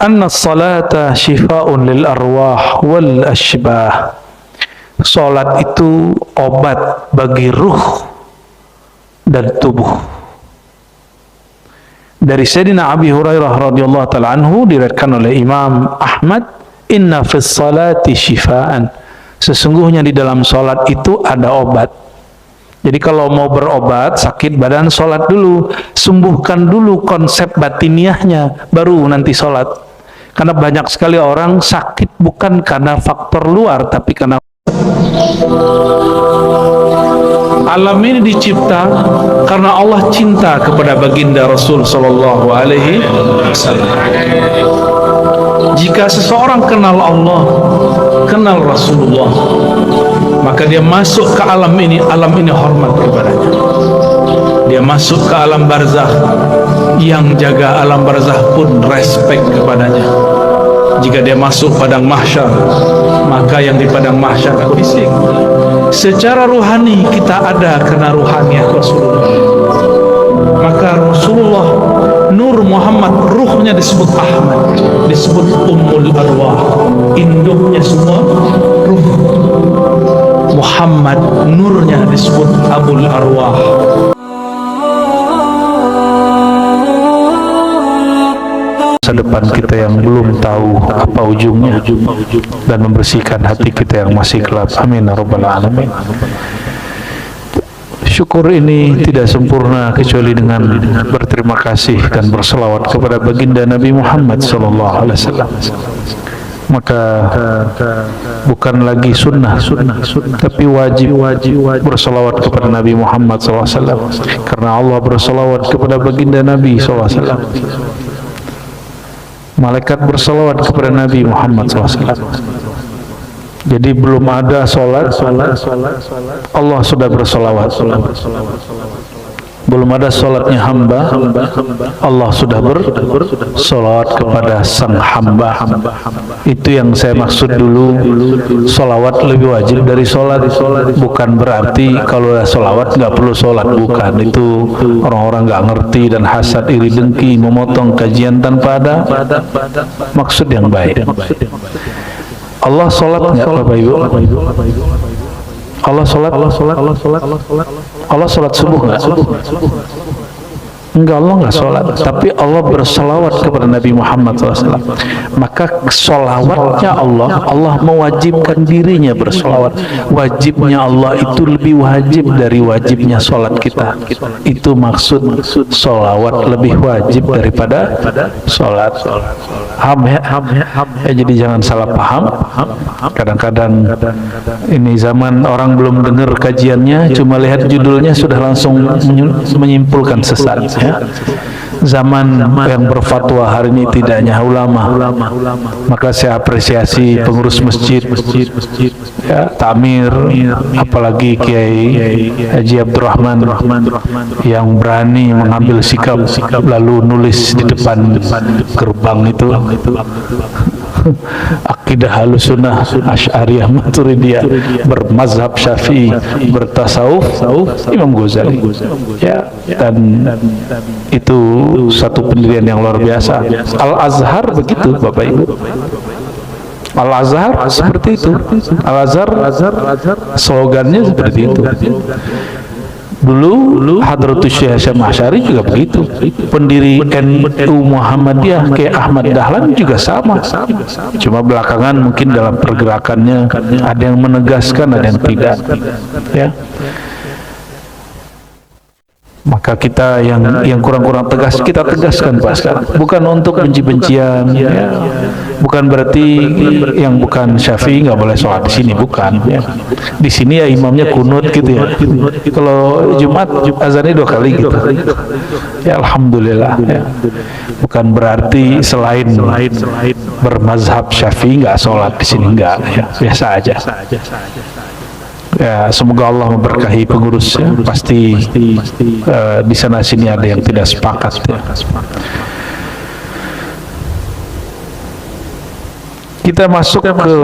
Anna salata shifa'un lil arwah wal ashbah. Salat itu obat bagi ruh dan tubuh. Dari Sayyidina Abi Hurairah radhiyallahu ta'ala anhu diriwayatkan oleh Imam Ahmad, inna fis salati shifaan. Sesungguhnya di dalam salat itu ada obat. Jadi kalau mau berobat sakit badan, salat dulu, sembuhkan dulu konsep batiniahnya, baru nanti salat. Karena banyak sekali orang sakit bukan karena faktor luar, tapi karena alam ini dicipta karena Allah cinta kepada baginda Rasul sallallahu alaihi wasallam. Jika seseorang kenal Allah, kenal Rasulullah, maka dia masuk ke alam ini hormat kepadanya. Dia masuk ke alam barzakh, yang jaga alam barzakh pun respect kepadanya. Jika dia masuk padang mahsyar, maka yang di padang mahsyar bising. Secara ruhani kita ada karena ruhaniat Rasulullah. Maka Rasulullah, Nur Muhammad, ruhnya disebut Ahmad, disebut Ummul Arwah, induknya semua ruh. Muhammad, nurnya disebut Abul Arwah. Masa depan kita yang belum tahu apa ujungnya, dan membersihkan hati kita yang masih gelap. Amin ya rabbal alamin. Syukur ini tidak sempurna kecuali dengan berterima kasih dan berselawat kepada baginda Nabi Muhammad sallallahu alaihi wasallam. Maka bukan lagi sunnah, tapi wajib berselawat kepada Nabi Muhammad sallallahu alaihi wasallam, karena Allah berselawat kepada baginda Nabi sallallahu alaihi wasallam. Malaikat berselawat kepada Nabi Muhammad SAW. Jadi belum ada solat, Allah sudah berselawat. Belum ada solatnya hamba, Allah sudah berselawat kepada sang hamba. Itu yang saya maksud dulu. Solawat lebih wajib dari solat. Bukan berarti kalau ada solawat nggak perlu solat, bukan. Itu orang-orang nggak ngerti dan hasad, iri, dengki, memotong kajian tanpa ada maksud yang baik. Allah solat nggak, Bapak Ibu? Allah solat subuh nggak? Enggak, Allah nggak sholat, tapi Allah berselawat kepada Nabi Muhammad SAW. Maka solawatnya Allah mewajibkan dirinya berselawat. Wajibnya Allah itu lebih wajib dari wajibnya sholat kita. Itu maksud solawat lebih wajib daripada sholat. Jadi jangan salah paham. Kadang-kadang ini zaman orang belum dengar kajiannya, cuma lihat judulnya sudah langsung menyimpulkan sesat. Zaman yang berfatwa hari ini tidak hanya ulama, maka saya apresiasi pengurus masjid, ya, takmir, apalagi Kiai Haji Abdurrahman yang berani mengambil sikap lalu nulis di depan gerbang itu akidah Ahlussunnah Asy'ariyah Maturidiyah bermazhab Syafi'i bertasawuf Imam Ghazali, ya, dan itu satu pendirian yang luar biasa. Al-Azhar begitu, Bapak Ibu. Al-Azhar seperti itu. Al-Azhar slogannya seperti itu. Dulu Hadratus Syekh Hasyim Asy'ari juga begitu. Pendiri NU Muhammadiyah kayak Ahmad Dahlan juga sama. Cuma belakangan mungkin dalam pergerakannya ada yang menegaskan, ada yang tidak. Ya. Maka kita yang kurang-kurang tegas kita tegaskan Pak sekarang. Bukan untuk benci-bencian, ya. Bukan berarti yang bukan Syafi'i nggak boleh sholat di sini, bukan. Ya. Di sini ya imamnya kunut gitu ya. Kalau Jumat azannya 2 kali gitu. Ya Alhamdulillah. Ya. Bukan berarti selain bermazhab Syafi'i nggak sholat di sini, nggak. Ya. Biasa aja. Ya, semoga Allah memberkahi pengurus, ya. Pasti di sana sini ada yang tidak sepakat, ya. Kita masuk ke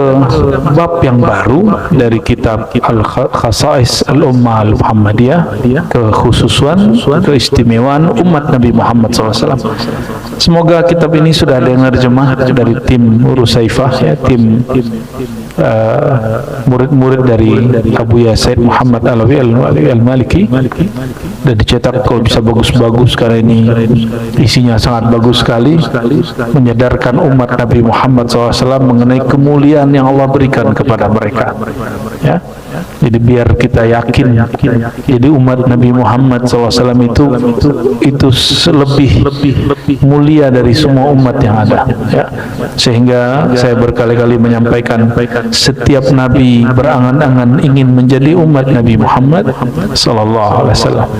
bab yang baru dari kitab Al-Khasa'is Al-Ummah Al-Muhammadiyah, kekhususan, keistimewaan umat Nabi Muhammad SAW. Semoga kitab ini sudah ada yang terjemah dari tim Rusaifah, ya, tim murid-murid dari Abu Yasaid Muhammad Alawi Al-Maliki, dan dicetak kalau bisa bagus-bagus karena ini isinya sangat bagus sekali, menyadarkan umat Nabi Muhammad SAW mengenai kemuliaan yang Allah berikan kepada mereka, ya. Jadi biar kita yakin, jadi umat Nabi Muhammad SAW itu lebih mulia dari semua umat yang ada, ya. Sehingga saya berkali-kali menyampaikan, setiap Nabi berangan-angan ingin menjadi umat Nabi Muhammad SAW.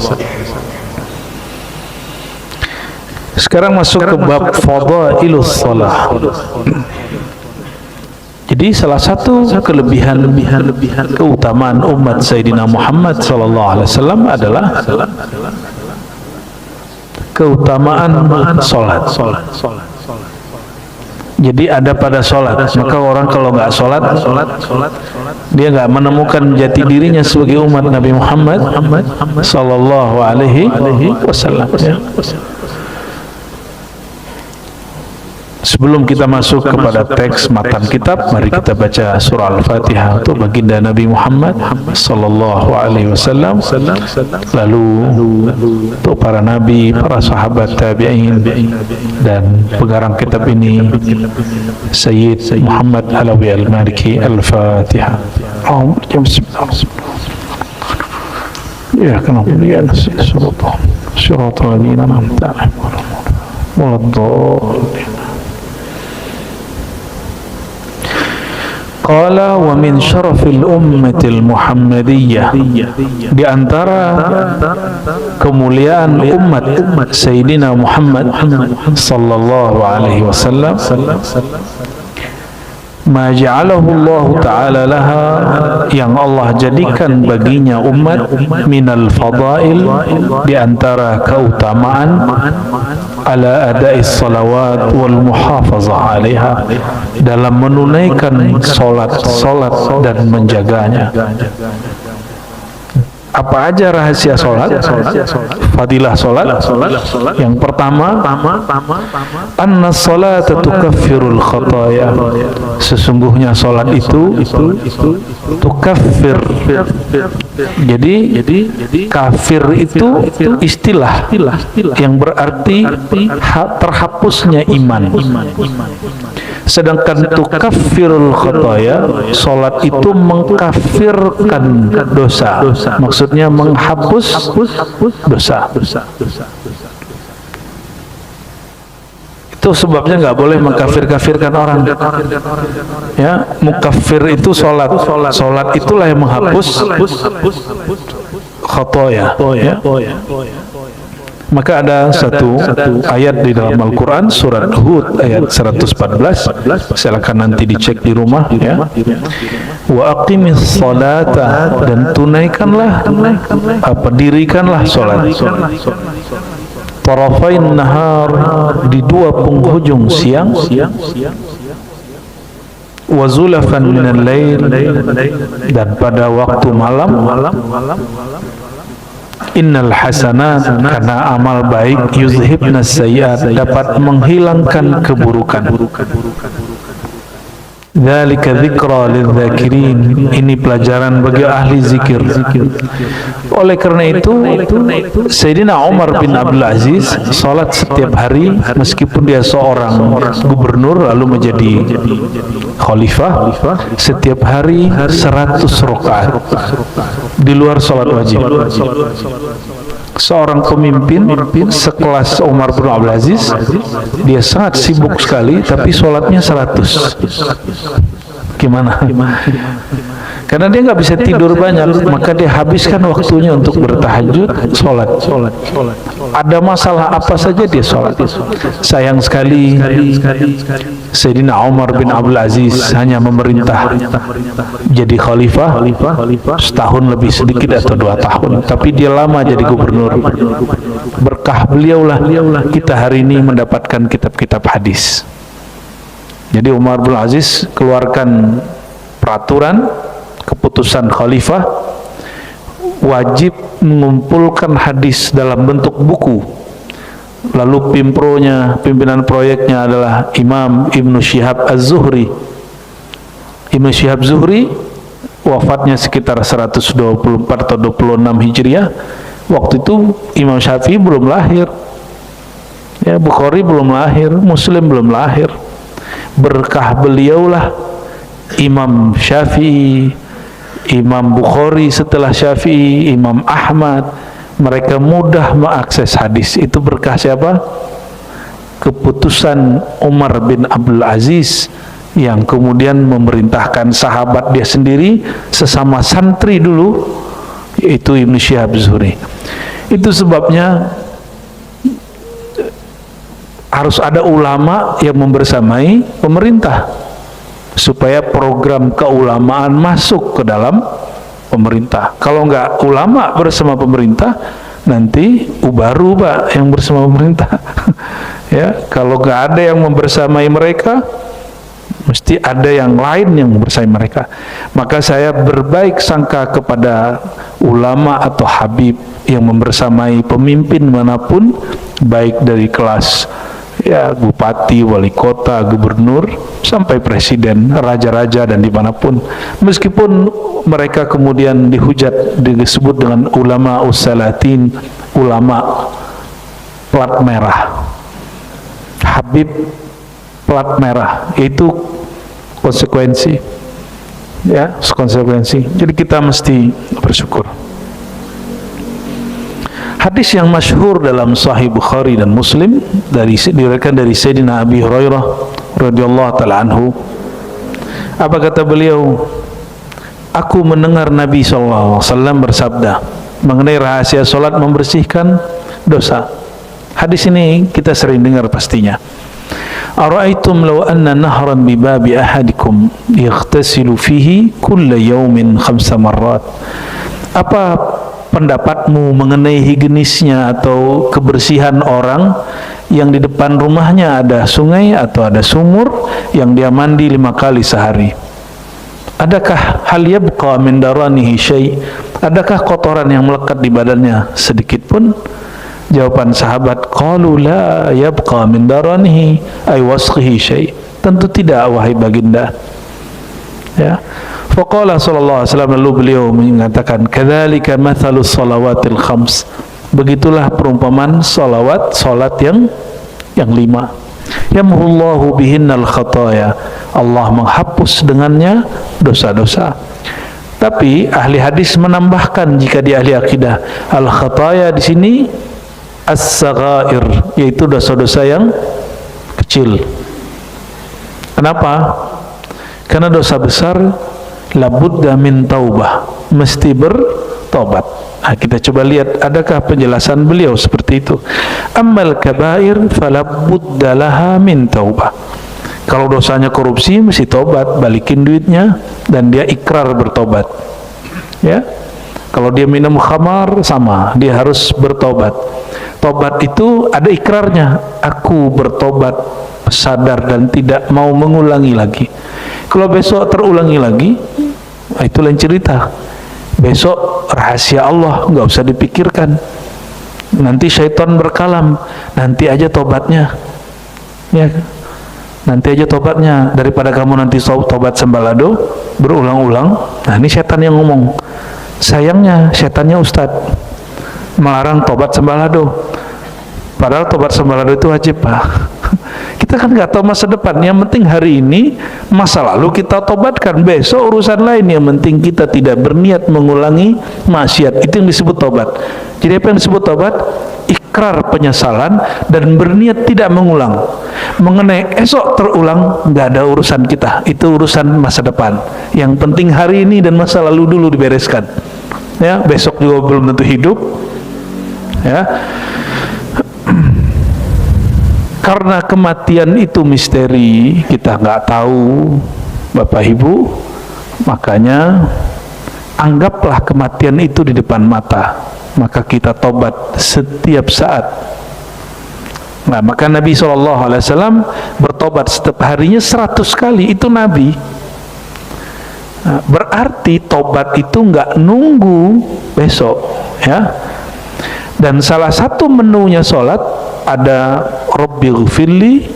Sekarang masuk ke bab fadailus shalah. Jadi salah satu kelebihan keutamaan umat Sayyidina Muhammad SAW adalah keutamaan sholat. Jadi ada pada sholat, maka orang kalau nggak sholat, dia nggak menemukan jati dirinya sebagai umat Nabi Muhammad Sallallahu Alaihi Wasallam. Sebelum kita masuk kepada teks matan kitab, mari kita baca surah Al-Fatihah untuk baginda Nabi Muhammad Sallallahu Alaihi Wasallam. Lalu untuk para nabi, para sahabat tabi'in, dan pengarang kitab ini Sayyid Muhammad Alawi Al-Maliki. Al-Fatihah. Ya, kenapa dia surat al-ladina namta waladhdallin. Qala wa min syarafil ummatil muhammadiyah, di antara kemuliaan umat Sayyidina Muhammad sallallahu alaihi wasallam, ma ja'alahu Allah ta'ala laha, yang Allah jadikan baginya umat, minal fadail, di antara keutamaan, ala ada'is salawat wal muhafazah alaiha, dalam menunaikan salat dan menjaganya. Apa aja rahasia sholat, fadilah sholat? Yang pertama, anna sholata tukaffirul khataya, sesungguhnya sholat itu tukaffir. Jadi kafir itu istilah yang berarti terhapusnya iman. Sedangkan tukaffirul khataya, sholat itu mengkafirkan dosa, maksudnya menghapus dosa. Itu sebabnya nggak boleh mengkafir-kafirkan orang. Ya, mukafir itu sholat itulah yang menghapus khataya. Ya. Maka ada satu ayat di dalam Al-Quran, surat Hud ayat 114, silakan nanti dicek di rumah, ya. Wa aqimis salata, dan tunaikanlah, dirikanlah sholat, tarafain nahar, di dua penghujung siang, wa zulafan minal lail, dan pada waktu malam. Innal hasanat, karena amal baik, yuzhibnas sayyiat, dapat menghilangkan keburukan. Dzalika dzikra lidzakirin, ini pelajaran bagi ahli zikir. Oleh karena itu Sayyidina Umar bin Abdul Aziz salat setiap hari, meskipun dia seorang gubernur lalu menjadi khalifah, setiap hari 100 rakaat di luar salat wajib. Seorang pemimpin sekelas Umar bin Abdul Aziz, dia sangat sibuk sekali, tapi sholatnya 100. Gimana? Karena dia nggak bisa tidur banyak, maka dia habiskan waktunya untuk bertahajud, sholat. Ada masalah apa saja dia sholat. Sayang sekali Sayyidina Umar bin Abdul Aziz hanya memerintah jadi khalifah setahun lebih sedikit atau 2 tahun, tapi dia lama jadi gubernur. Berkah beliaulah kita hari ini mendapatkan kitab-kitab hadis. Jadi Umar bin Aziz keluarkan peraturan, keputusan khalifah, wajib mengumpulkan hadis dalam bentuk buku. Lalu pimpinan proyeknya adalah Imam Ibnu Syihab Az-Zuhri. Ibnu Syihab Zuhri wafatnya sekitar 124 atau 26 Hijriah. Waktu itu Imam Syafi'i belum lahir, ya, Bukhari belum lahir, Muslim belum lahir. Berkah beliaulah Imam Syafi'i, Imam Bukhari setelah Syafi'i, Imam Ahmad, mereka mudah mengakses hadis. Itu berkah siapa? Keputusan Umar bin Abdul Aziz, yang kemudian memerintahkan sahabat dia sendiri sesama santri dulu, yaitu Ibnu Syihab Zuhri. Itu sebabnya harus ada ulama yang membersamai pemerintah supaya program keulamaan masuk ke dalam pemerintah. Kalau enggak ulama bersama pemerintah, nanti ubah-ubah yang bersama pemerintah. Ya, kalau enggak ada yang membersamai mereka, mesti ada yang lain yang membersamai mereka. Maka saya berbaik sangka kepada ulama atau habib yang membersamai pemimpin manapun, baik dari kelas ya bupati, wali kota, gubernur, sampai presiden, raja-raja, dan dimanapun. Meskipun mereka kemudian dihujat, disebut dengan ulama usalatin, ulama plat merah, habib plat merah, itu konsekuensi, ya, konsekuensi. Jadi kita mesti bersyukur. Hadis yang masyhur dalam Sahih Bukhari dan Muslim diriwayatkan dari Sayyidina Abi Hurairah radhiyallahu taala anhu. Apa kata beliau? Aku mendengar Nabi SAW bersabda mengenai rahasia salat membersihkan dosa. Hadis ini kita sering dengar pastinya. Ara'aitum law anna nahran bi babi ahadikum yaghtasilu fihi kulla yawmin 5 marrat. Apa pendapatmu mengenai higienisnya atau kebersihan orang yang di depan rumahnya ada sungai atau ada sumur yang dia mandi 5 kali sehari? Adakah hal yabqa min daranihi syai'? Adakah kotoran yang melekat di badannya sedikit pun? Jawaban sahabat, qalu la yabqa min daranihi ay wasqihi syai'. Tentu tidak, wahai baginda. Ya. Faqala sallallahu alaihi wasallam, lalu beliau mengatakan, kadzalika mathalus salawatil khams. Begitulah perumpamaan salat yang 5. Yamhullahu bihinnal khataya. Allah menghapus dengannya dosa-dosa. Tapi ahli hadis menambahkan, jika di ahli akidah, al khataya di sini as-saghair, yaitu dosa-dosa yang kecil. Kenapa? Karena dosa besar labudda min taubah, mesti bertobat. Nah, kita coba lihat adakah penjelasan beliau seperti itu. Ammal kabair falabudda laha min taubah. Kalau dosanya korupsi mesti tobat, balikin duitnya, dan dia ikrar bertobat. Ya. Kalau dia minum khamar sama, dia harus bertobat. Tobat itu ada ikrarnya, aku bertobat, sadar dan tidak mau mengulangi lagi. Kalau besok terulangi lagi, itu lain cerita. Besok rahasia Allah, nggak usah dipikirkan. Nanti syaitan berkalam, nanti aja tobatnya, ya, nanti aja tobatnya, daripada kamu nanti tobat sembalado berulang-ulang. Nah, ini setan yang ngomong. Sayangnya setannya ustadz melarang tobat sembalado, padahal tobat sembalado itu wajib, Pak. Kita kan nggak tahu masa depan. Yang penting hari ini, masa lalu kita tobatkan, besok urusan lain. Yang penting kita tidak berniat mengulangi maksiat. Itu yang disebut tobat. Jadi apa yang disebut tobat? Ikrar penyesalan dan berniat tidak mengulang. Mengenai esok terulang, nggak ada urusan kita. Itu urusan masa depan. Yang penting hari ini dan masa lalu dulu dibereskan. Ya, besok juga belum tentu hidup. Ya. Karena kematian itu misteri, kita nggak tahu, Bapak Ibu, makanya anggaplah kematian itu di depan mata, maka kita tobat setiap saat. Nah, maka Nabi SAW bertobat setiap harinya 100 kali. Itu Nabi. Nah, berarti tobat itu nggak nunggu besok, ya. Dan salah satu menunya sholat ada Rabbighfirli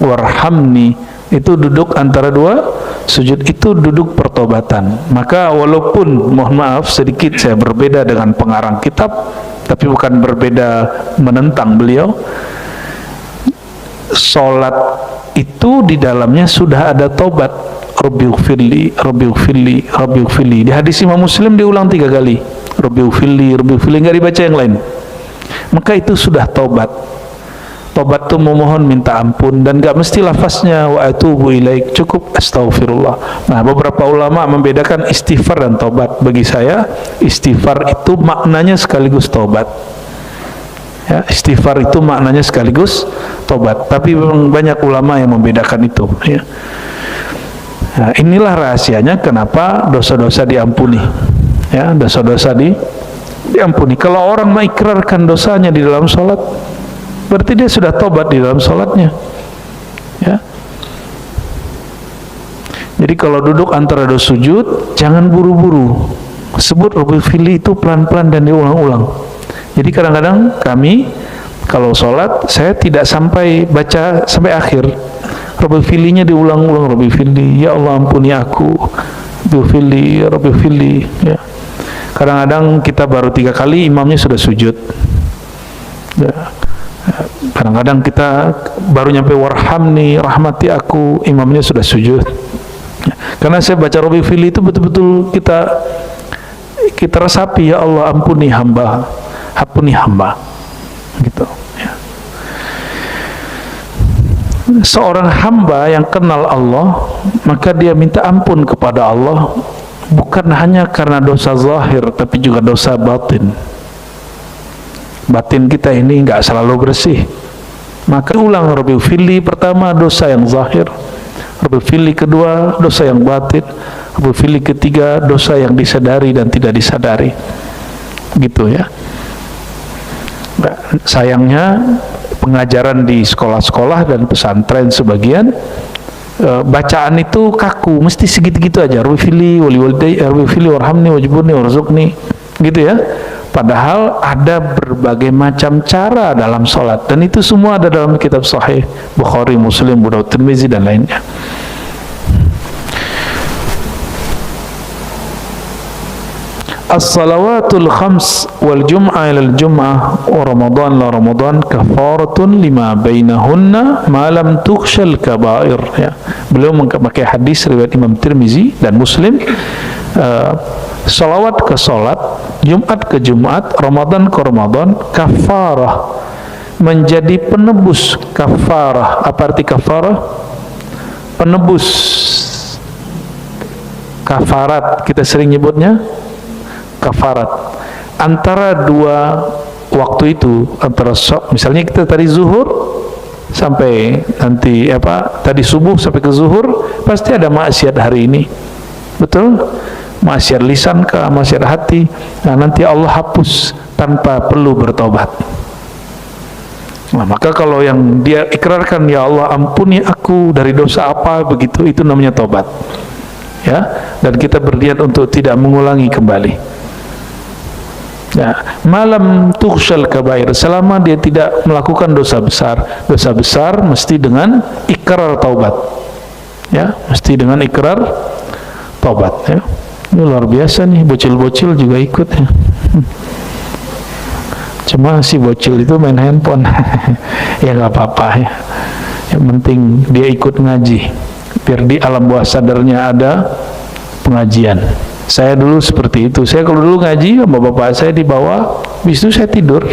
warhamni. Itu duduk antara dua sujud, itu duduk pertobatan. Maka walaupun mohon maaf sedikit saya berbeda dengan pengarang kitab, tapi bukan berbeda menentang beliau, sholat itu di dalamnya sudah ada tobat. Rabbighfirli, Rabbighfirli, Rabbighfirli. Di hadis Imam Muslim diulang 3 kali. Rabbighfirli, Rabbighfirli, nggak dibaca yang lain. Maka itu sudah tobat. Tobat itu memohon minta ampun, dan gak mesti lafaznya wa atubu ilaik, cukup astaghfirullah. Nah, beberapa ulama membedakan istighfar dan tobat. Bagi saya istighfar itu maknanya sekaligus tobat, ya. Istighfar itu maknanya sekaligus tobat, tapi memang banyak ulama yang membedakan itu, ya. Nah, inilah rahasianya kenapa dosa-dosa diampuni, ya. Dosa-dosa diampuni. Kalau orang mengikrarkan dosanya di dalam sholat, berarti dia sudah tobat di dalam sholatnya, ya. Jadi kalau duduk antara dua sujud, jangan buru-buru. Sebut Rabbighfirli itu pelan-pelan dan diulang-ulang. Jadi kadang-kadang kami kalau sholat, saya tidak sampai baca sampai akhir. Rabbighfirlinya diulang-ulang. Rabbighfirli, ya Allah ampuni aku. Rabbighfirli, Rabbighfirli, ya. Kadang-kadang kita baru 3 kali, imamnya sudah sujud, ya. Kadang-kadang kita baru nyampe warhamni, rahmati aku, imamnya sudah sujud. Karena saya baca Rabbighfirli itu betul-betul kita resapi, ya Allah ampuni hamba, gitu, ya. Seorang hamba yang kenal Allah, maka dia minta ampun kepada Allah bukan hanya karena dosa zahir, tapi juga dosa batin. Batin kita ini nggak selalu bersih, maka ulang Rabbighfirli pertama dosa yang zahir, Rabbighfirli kedua dosa yang batin, Rabbighfirli ketiga dosa yang disadari dan tidak disadari, gitu, ya. Nah, sayangnya pengajaran di sekolah-sekolah dan pesantren sebagian bacaan itu kaku, mesti segitu-gitu aja. Rabbighfirli waliwalidayya, Rabbighfirli warhamni wajburni warzuqni, gitu, ya. Padahal ada berbagai macam cara dalam sholat, dan itu semua ada dalam kitab sahih Bukhari, Muslim, Abu Daud, Tirmizi dan lainnya. As-salawatul khams wal jum'ah ilal jum'ah wa ramadan la ramadan kafaratun lima bainahunna ma lam tukhshal kabair, ya. Beliau memakai hadis riwayat Imam Tirmizi dan Muslim. Salawat ke salat, Jumat ke Jumat, Ramadan ke Ramadan, kafarah, menjadi penebus. Kafarah, apa arti kafarah? Penebus. Kafarat, kita sering nyebutnya kafarat. Antara dua waktu itu, antara misalnya kita tadi zuhur sampai nanti tadi subuh sampai ke zuhur, pasti ada maksiat hari ini, betul? Maksiat lisan kah, maksiat hati. Nah, nanti Allah hapus tanpa perlu bertobat. Nah, maka kalau yang dia ikrarkan, ya Allah ampuni aku dari dosa apa, begitu, itu namanya tobat, ya. Dan kita berniat untuk tidak mengulangi kembali, ya. Malam tukhshal kabair, selama dia tidak melakukan dosa besar. Dosa besar mesti dengan ikrar taubat, ya, mesti dengan ikrar taubat, ya. Ini luar biasa nih, bocil-bocil juga ikut, ya. Cuma si bocil itu main handphone. Ya nggak apa-apa, ya. Yang penting dia ikut ngaji, biar di alam bawah sadarnya ada pengajian. Saya dulu seperti itu. Saya kalau dulu ngaji sama bapak saya di bawah, habis itu saya tidur.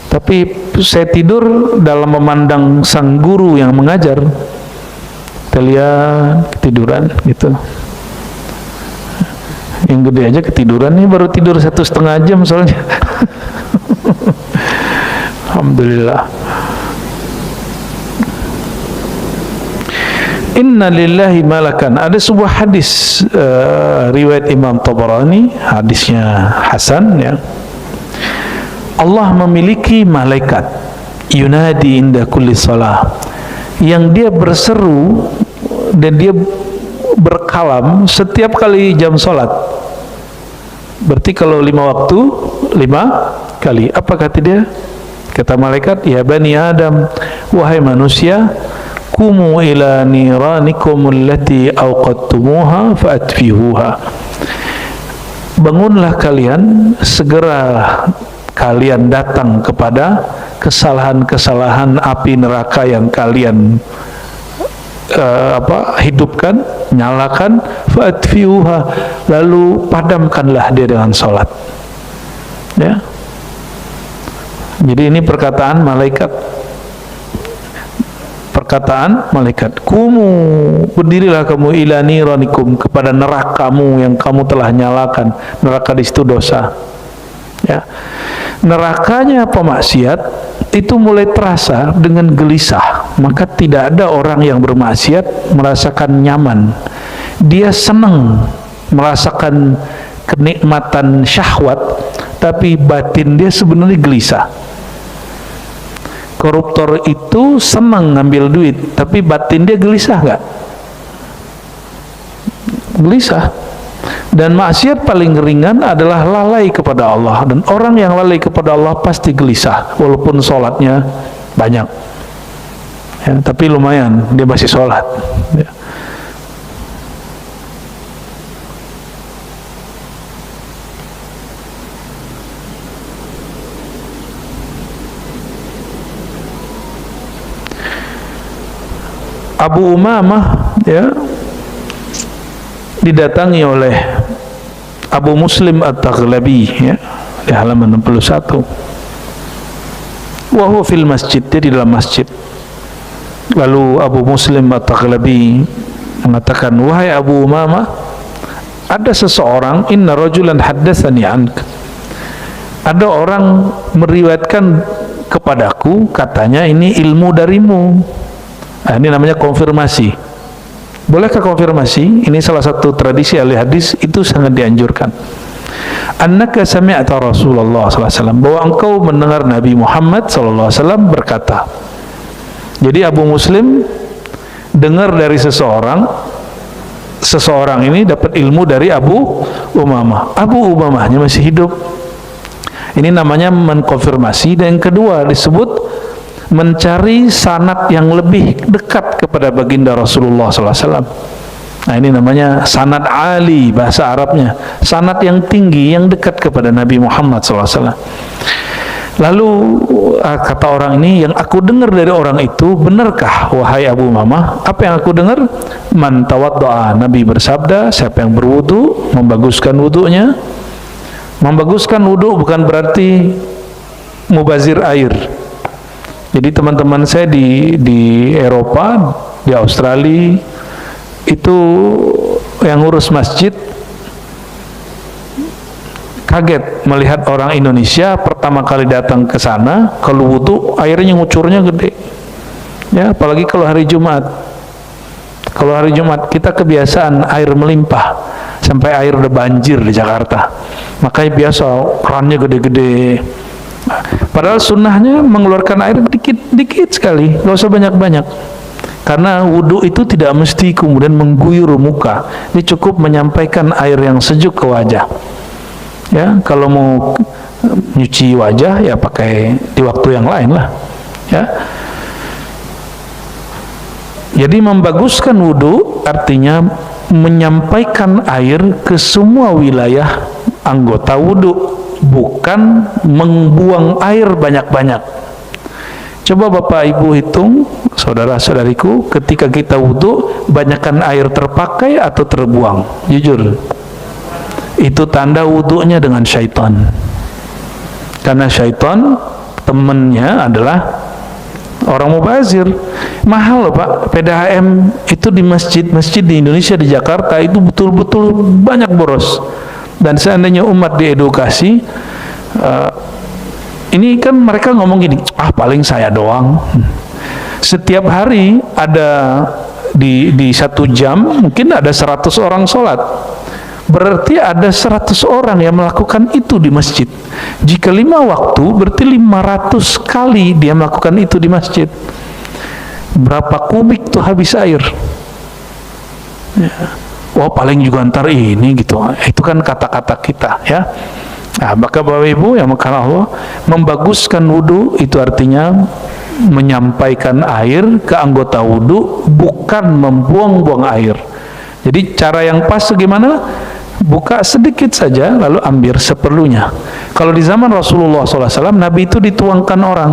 Tapi saya tidur dalam memandang sang guru yang mengajar. Kita lihat ketiduran, gitu. Yang gede aja ketiduran, nih baru tidur 1,5 jam soalnya. Alhamdulillah. Inna lillahi malakan. Ada sebuah hadis riwayat Imam Tabarani, hadisnya hasan, ya. Allah memiliki malaikat. yunadi inda kulli shalah, yang dia berseru dan dia berkalam setiap kali jam sholat. Berarti kalau 5 waktu 5 kali. Apa kata dia? Kata malaikat, ya bani Adam, wahai manusia, kumu ila niranikum allati awqattumuha fa'atfihuha. Bangunlah kalian, segera kalian datang kepada kesalahan-kesalahan api neraka yang kalian hidupkan, nyalakan, fa'atfihuha, lalu padamkanlah dia dengan salat. Ya. Jadi ini perkataan malaikat. Perkataan malaikat, kumu, berdirilah kamu ila niranikum, kepada nerakamu yang kamu telah nyalakan. Neraka di situ dosa. Ya. Nerakanya pemaksiat itu mulai terasa dengan gelisah. Maka tidak ada orang yang bermaksiat merasakan nyaman. Dia senang merasakan kenikmatan syahwat, tapi batin dia sebenarnya gelisah. Koruptor itu senang ngambil duit, tapi batin dia gelisah nggak? Gelisah. Dan maksiat paling ringan adalah lalai kepada Allah. Dan orang yang lalai kepada Allah pasti gelisah, walaupun sholatnya banyak. Ya, tapi lumayan, dia masih sholat. Ya. Abu Umamah, ya, didatangi oleh Abu Muslim At-Taghlabi, ya, di halaman 61. Wa huwa fil masjid, dia di dalam masjid. Lalu Abu Muslim At-Taghlabi mengatakan, wahai Abu Umamah, ada seseorang, inna rajulan haddatsani anka, ada orang meriwayatkan kepadaku, katanya ini ilmu darimu. Nah, ini namanya konfirmasi. Bolehkah konfirmasi? Ini salah satu tradisi ahli hadis, itu sangat dianjurkan. Annaka sami'ta Rasulullah sallallahu alaihi wasallam, bahwa engkau mendengar Nabi Muhammad sallallahu alaihi wasallam berkata. Jadi Abu Muslim dengar dari seseorang, seseorang ini dapat ilmu dari Abu Umamah. Abu Umamahnya masih hidup. Ini namanya mengkonfirmasi. Dan yang kedua disebut mencari sanad yang lebih dekat kepada baginda Rasulullah SAW. Nah, ini namanya sanad ali, bahasa Arabnya, sanad yang tinggi, yang dekat kepada Nabi Muhammad SAW. Lalu kata orang ini, yang aku dengar dari orang itu benarkah wahai Abu Umamah? Apa yang aku dengar? Man tawadda'a, Nabi bersabda, siapa yang berwudu, membaguskan wudunya. Membaguskan wudu bukan berarti mubazir air. Jadi teman-teman saya di Eropa, di Australia, itu yang ngurus masjid kaget melihat orang Indonesia pertama kali datang ke sana, kalau wudu airnya ngucurnya gede. Ya, apalagi kalau hari Jumat. Kalau hari Jumat kita kebiasaan air melimpah sampai air udah banjir di Jakarta. Makanya biasa kerannya gede-gede. Padahal sunnahnya mengeluarkan air dikit-dikit sekali, nggak usah banyak-banyak. Karena wudhu itu tidak mesti kemudian mengguyur muka. Ini cukup menyampaikan air yang sejuk ke wajah. Ya, kalau mau nyuci wajah ya pakai di waktu yang lain lah. Ya. Jadi membaguskan wudhu artinya menyampaikan air ke semua wilayah anggota wudhu, bukan membuang air banyak-banyak. Coba Bapak Ibu hitung, saudara-saudariku, ketika kita wudhu, banyakkan air terpakai atau terbuang? Jujur, itu tanda wudhunya dengan syaitan. Karena syaitan temannya adalah orang mubazir. Mahal loh Pak, PDAM itu di masjid-masjid di Indonesia, di Jakarta itu betul-betul banyak boros. Dan seandainya umat diedukasi, ini kan mereka ngomong gini, paling saya doang. Setiap hari ada di 1 jam mungkin ada 100 orang sholat. berarti ada 100 orang yang melakukan itu di masjid. Jika 5 waktu, berarti 500 kali dia melakukan itu di masjid. Berapa kubik tuh habis air? Ya. Wah, paling juga antar ini gitu. Itu kan kata-kata kita, ya. Nah, maka Bapak Ibu yang makan Allah, membaguskan wudu itu artinya menyampaikan air ke anggota wudu, bukan membuang-buang air. Jadi cara yang pas bagaimana? Buka sedikit saja lalu ambil seperlunya. Kalau di zaman Rasulullah SAW, Nabi itu dituangkan orang.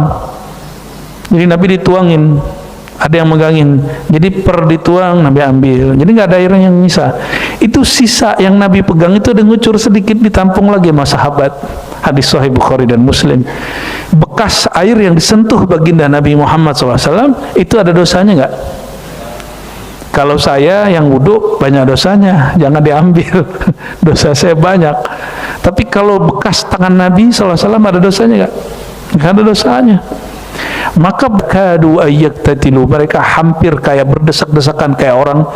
Jadi Nabi dituangin, ada yang megangin. Jadi per dituang Nabi ambil. Jadi nggak ada air yang nyisa. Itu sisa yang Nabi pegang itu ada ngucur sedikit, ditampung lagi sama sahabat. Hadis Sahih Bukhari dan Muslim. Bekas air yang disentuh baginda Nabi Muhammad SAW itu ada dosanya nggak? Kalau saya yang wudhu banyak dosanya, jangan diambil. Dosa saya banyak. Tapi kalau bekas tangan Nabi SAW ada dosanya nggak? Nggak ada dosanya. Maka kadu ayyaktatilu, mereka hampir kayak berdesak-desakan, kayak orang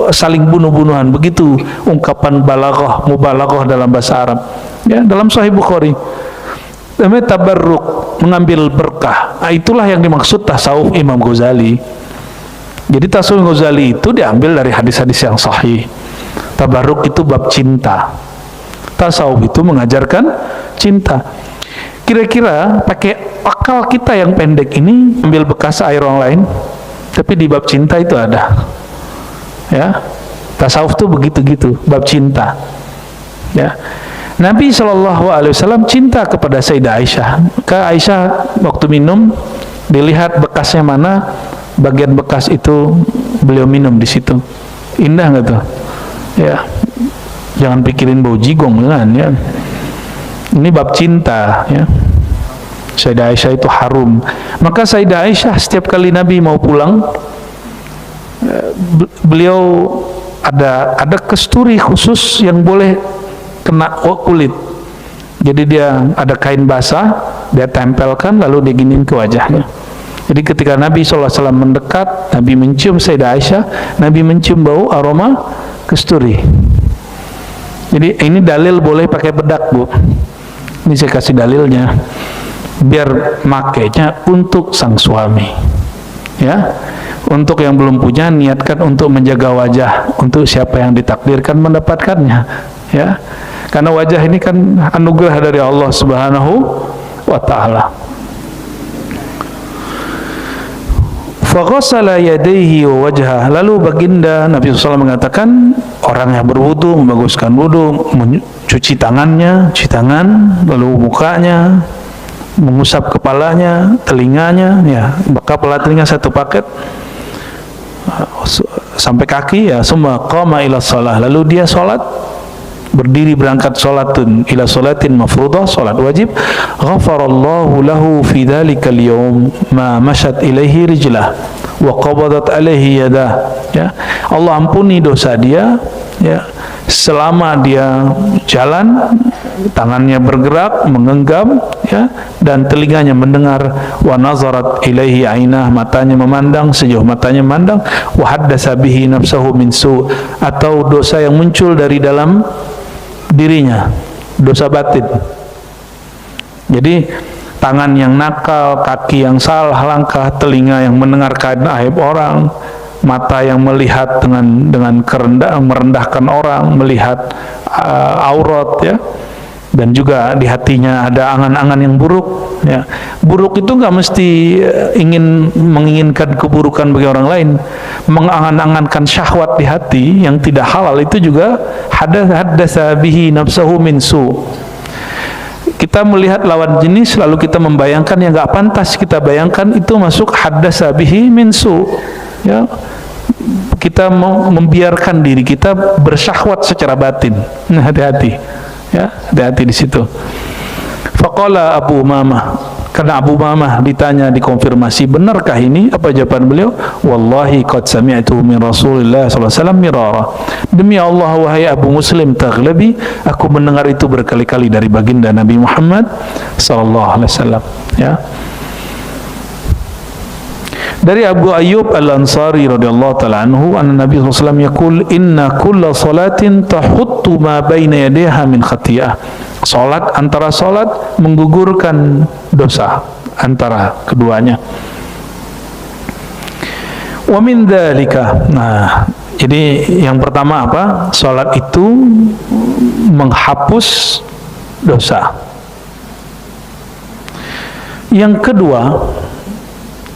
saling bunuh-bunuhan. Begitu ungkapan balaghah, mubalaghah dalam bahasa Arab. Ya, dalam Sahih Bukhari. Namanya tabarruk, mengambil berkah. Nah, itulah yang dimaksud tasawuf Imam Ghazali. Jadi tasawuf Ghazali itu diambil dari hadis-hadis yang sahih. Tabarruk itu bab cinta. Tasawuf itu mengajarkan cinta. Kira-kira pakai akal kita yang pendek ini ambil bekas air orang lain, tapi di bab cinta itu ada. Ya. Tasawuf itu begitu-gitu, bab cinta. Ya. Nabi SAW cinta kepada Sayyidah Aisyah. Maka Aisyah waktu minum dilihat bekasnya mana, bagian bekas itu beliau minum di situ. Indah nggak tuh? Ya. Jangan pikirin bau jigong kan, ya. Ini bab cinta, ya. Sayyidah Aisyah itu harum. Maka Sayyidah Aisyah setiap kali Nabi mau pulang, beliau ada kesturi khusus yang boleh kena kulit. Jadi dia ada kain basah, dia tempelkan lalu diginin ke wajahnya. Jadi ketika Nabi SAW mendekat, Nabi mencium Sayyidah Aisyah, Nabi mencium bau aroma kesturi. Jadi ini dalil boleh pakai bedak, Bu. Ini saya kasih dalilnya. Biar makainya untuk sang suami. Ya. Untuk yang belum punya, niatkan untuk menjaga wajah untuk siapa yang ditakdirkan mendapatkannya. Ya. Karena wajah ini kan anugerah dari Allah Subhanahu wa taala. Faghasala yadayhi wa wajhah. Lalu baginda Nabi SAW mengatakan, orang yang berwudu membaguskan wudu, mencuci tangannya, cuci tangan, lalu mukanya, mengusap kepalanya, telinganya, ya, maka kepala telinga satu paket sampai kaki, ya, semua qama ila shalah. Lalu dia salat, berdiri berangkat salatun ila salatin mafruḍah, salat wajib. Ghafarallahu lahu fi dzalikal yaum ma mashat ilaihi rijlah wa qabadat alaihi yadah. Ya, Allah ampuni dosa dia, ya, selama dia jalan, tangannya bergerak, menggenggam, ya, dan telinganya mendengar. Wa nazarat ilaihi ainah, matanya memandang sejauh matanya memandang. Wa haddasa bihi nafsahu min su, atau dosa yang muncul dari dalam dirinya, dosa batin. Jadi tangan yang nakal, kaki yang salah langkah, telinga yang mendengarkan aib orang, mata yang melihat dengan merendahkan orang, melihat aurat, ya, dan juga di hatinya ada angan-angan yang buruk, ya. Buruk itu nggak mesti menginginkan keburukan bagi orang lain. Mengangan-angankan syahwat di hati yang tidak halal itu juga haddasa bihi nafsahu min su. Kita melihat lawan jenis lalu kita membayangkan yang nggak pantas kita bayangkan, itu masuk haddasa bihi min su. Ya, kita membiarkan diri kita bersyahwat secara batin. Nah, hati-hati, ya, hati-hati di situ. Faqala Abu Umamah, karena Abu Umamah ditanya, dikonfirmasi benarkah ini, apa jawaban beliau? Wallahi qad sami'tu min Rasulillah sallallahu alaihi wasallam mirara. Demi Allah wahai Abu Muslim Taghlabi, aku mendengar itu berkali-kali dari baginda Nabi Muhammad sallallahu alaihi wasallam, ya. Dari Abu Ayyub Al-Ansari radhiyallahu taala anhu, anna Nabi sallallahu alaihi wasallam yaqul inna kulla salatin tahuttu ma baina yadayha min khati'ah. Salat, antara salat menggugurkan dosa antara keduanya. Wa min dzalika. Nah, jadi yang pertama apa? Salat itu menghapus dosa. Yang kedua,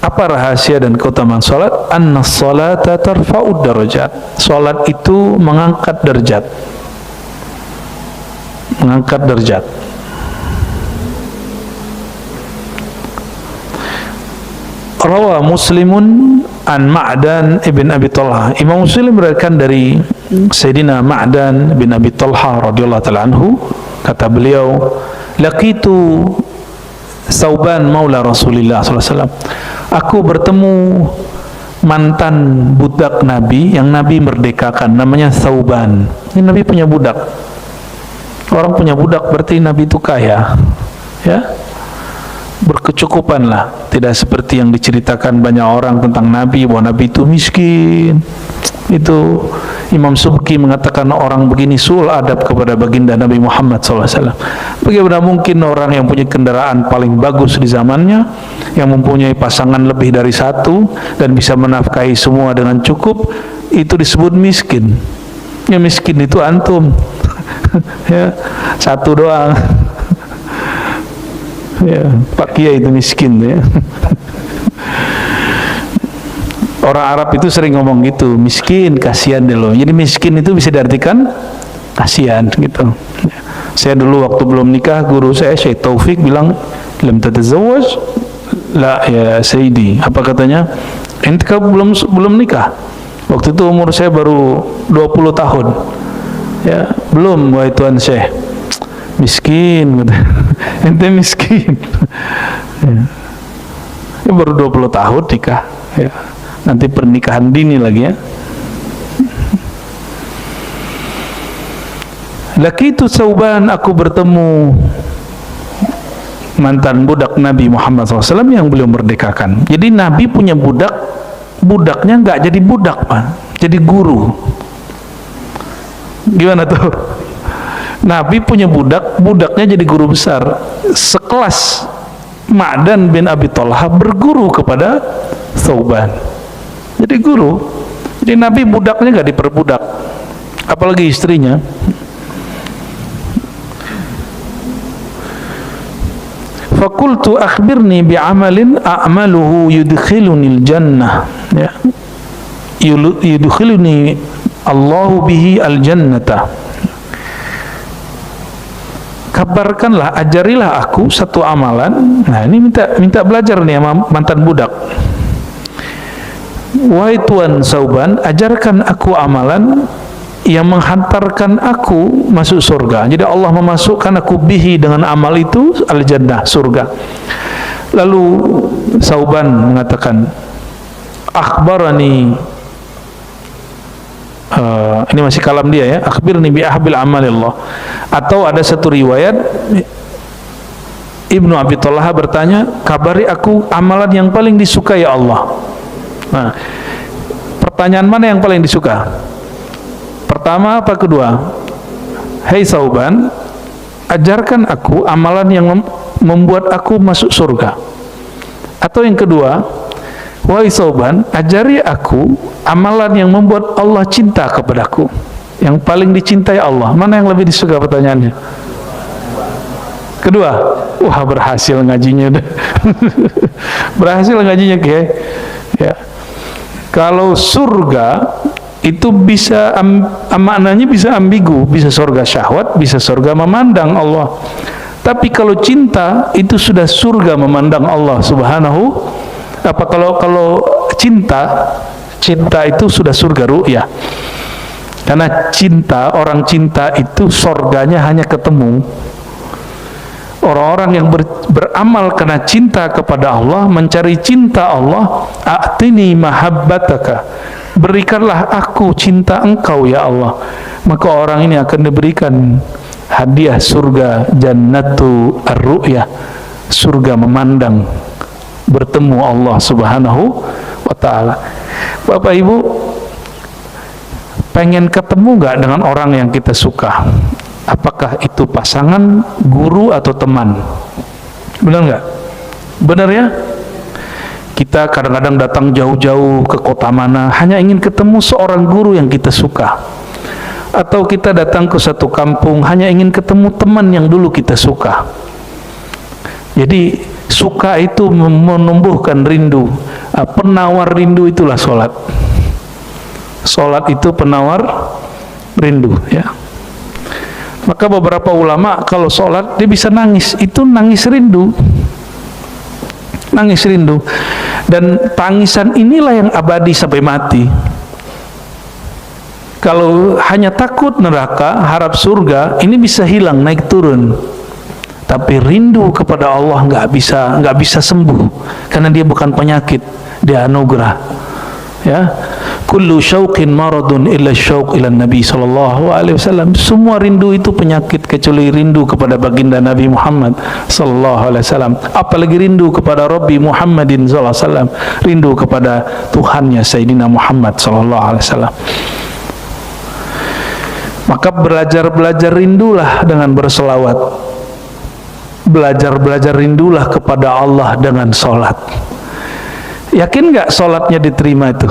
apa rahasia dan keutamaan salat? Anna salata tarfa'ud darajat. Salat itu mengangkat derajat. Mengangkat derajat. Rawa Muslimun an Ma'dan ibn Abi Talha. Imam Muslim meriwayatkan dari Sayyidina Ma'dan bin Abi Talha radhiyallahu ta'ala anhu, kata beliau, laqitu Sauban maula Rasulullah sallallahu alaihi wasallam. Aku bertemu mantan budak Nabi yang Nabi merdekakan, namanya Sauban. Ini Nabi punya budak. Orang punya budak berarti Nabi itu kaya, ya, berkecukupan lah. Tidak seperti yang diceritakan banyak orang tentang Nabi, bahwa Nabi itu miskin. Itu Imam Subki mengatakan orang begini sul adab kepada baginda Nabi Muhammad SAW. Bagaimana mungkin orang yang punya kendaraan paling bagus di zamannya, yang mempunyai pasangan lebih dari satu dan bisa menafkahi semua dengan cukup, itu disebut miskin? Yang miskin itu antum. Ya, satu doang. Ya, Pak Kiai itu miskin, ya. Orang Arab itu sering ngomong gitu, miskin, kasihan deh lo. Jadi miskin itu bisa diartikan kasihan gitu. Saya dulu waktu belum nikah, guru saya Syekh Taufik bilang, lam tatazawwaj la ya Sayyidi. Apa katanya? Ente belum nikah. Waktu itu umur saya baru 20 tahun. Ya, belum, wahai Tuan Syekh. Miskin gitu. Ente miskin. Ya, baru 20 tahun nikah, ya. Nanti pernikahan dini lagi, ya. Laqitu Sauban, aku bertemu mantan budak Nabi Muhammad SAW yang beliau merdekakan. Jadi Nabi punya budak, budaknya nggak jadi budak, Pak, jadi guru. Gimana tuh? Nabi punya budak, budaknya jadi guru besar, sekelas Ma'dan bin Abi Talha berguru kepada Sauban. Jadi guru. Jadi Nabi budaknya nggak diperbudak, apalagi istrinya. Fakultu akhbirni bi'amalin a'maluhu yudkhilunil jannah, ya, yudkhiluni Allahu bihi al-jannata. Kabarkanlah, ajarilah aku satu amalan. Nah, ini minta belajar nih sama mantan budak. Wahai Tuan Sauban, ajarkan aku amalan yang menghantarkan aku masuk surga. Jadi Allah memasukkan aku bihi dengan amal itu al-jannah, surga. Lalu Sauban mengatakan, akhbarani, ini masih kalam dia, ya, akhbirni bi ahbil amalillah. Atau ada satu riwayat Ibnu Abi Talha bertanya, kabari aku amalan yang paling disukai Allah. Nah, pertanyaan mana yang paling disuka? Pertama apa kedua? Hei Sauban, ajarkan aku amalan yang membuat aku masuk surga. Atau yang kedua, wahai Sauban, ajari aku amalan yang membuat Allah cinta kepadaku, yang paling dicintai Allah. Mana yang lebih disuka? Pertanyaannya kedua. Wah, berhasil ngajinya. Berhasil ngajinya, kayak, ya. Kalau surga itu bisa maknanya bisa ambigu, bisa surga syahwat, bisa surga memandang Allah. Tapi kalau cinta itu sudah surga memandang Allah Subhanahu. Apa kalau cinta itu sudah surga ru'yah. Karena cinta, orang cinta itu surganya hanya ketemu. Orang-orang yang beramal karena cinta kepada Allah, mencari cinta Allah, a'tini mahabbataka, berikanlah aku cinta engkau ya Allah, maka orang ini akan diberikan hadiah surga, jannatu ar-ru'yah, surga memandang, bertemu Allah Subhanahu wa ta'ala. Bapak Ibu, pengen ketemu nggak dengan orang yang kita suka? Apakah itu pasangan, guru, atau teman? Benar nggak? Benar ya? Kita kadang-kadang datang jauh-jauh ke kota mana hanya ingin ketemu seorang guru yang kita suka, atau kita datang ke satu kampung hanya ingin ketemu teman yang dulu kita suka. Jadi suka itu menumbuhkan rindu. Penawar rindu itulah sholat. Sholat itu penawar rindu, ya. Maka beberapa ulama kalau sholat dia bisa nangis, itu nangis rindu. Nangis rindu. Dan tangisan inilah yang abadi sampai mati. Kalau hanya takut neraka, harap surga, ini bisa hilang, naik turun. Tapi rindu kepada Allah nggak bisa sembuh, karena dia bukan penyakit, dia anugerah. Ya, kullu syauqin maradun illa syauq ila Nabi sallallahu alaihi wasallam. Semua rindu itu penyakit kecuali rindu kepada baginda Nabi Muhammad sallallahu alaihi wasallam. Apalagi rindu kepada Rabbi Muhammadin sallallahu alaihi wasallam, rindu kepada Tuhannya Sayyidina Muhammad sallallahu alaihi wasallam. Maka belajar rindulah dengan berselawat. Belajar rindulah kepada Allah dengan sholat. Yakin nggak sholatnya diterima itu?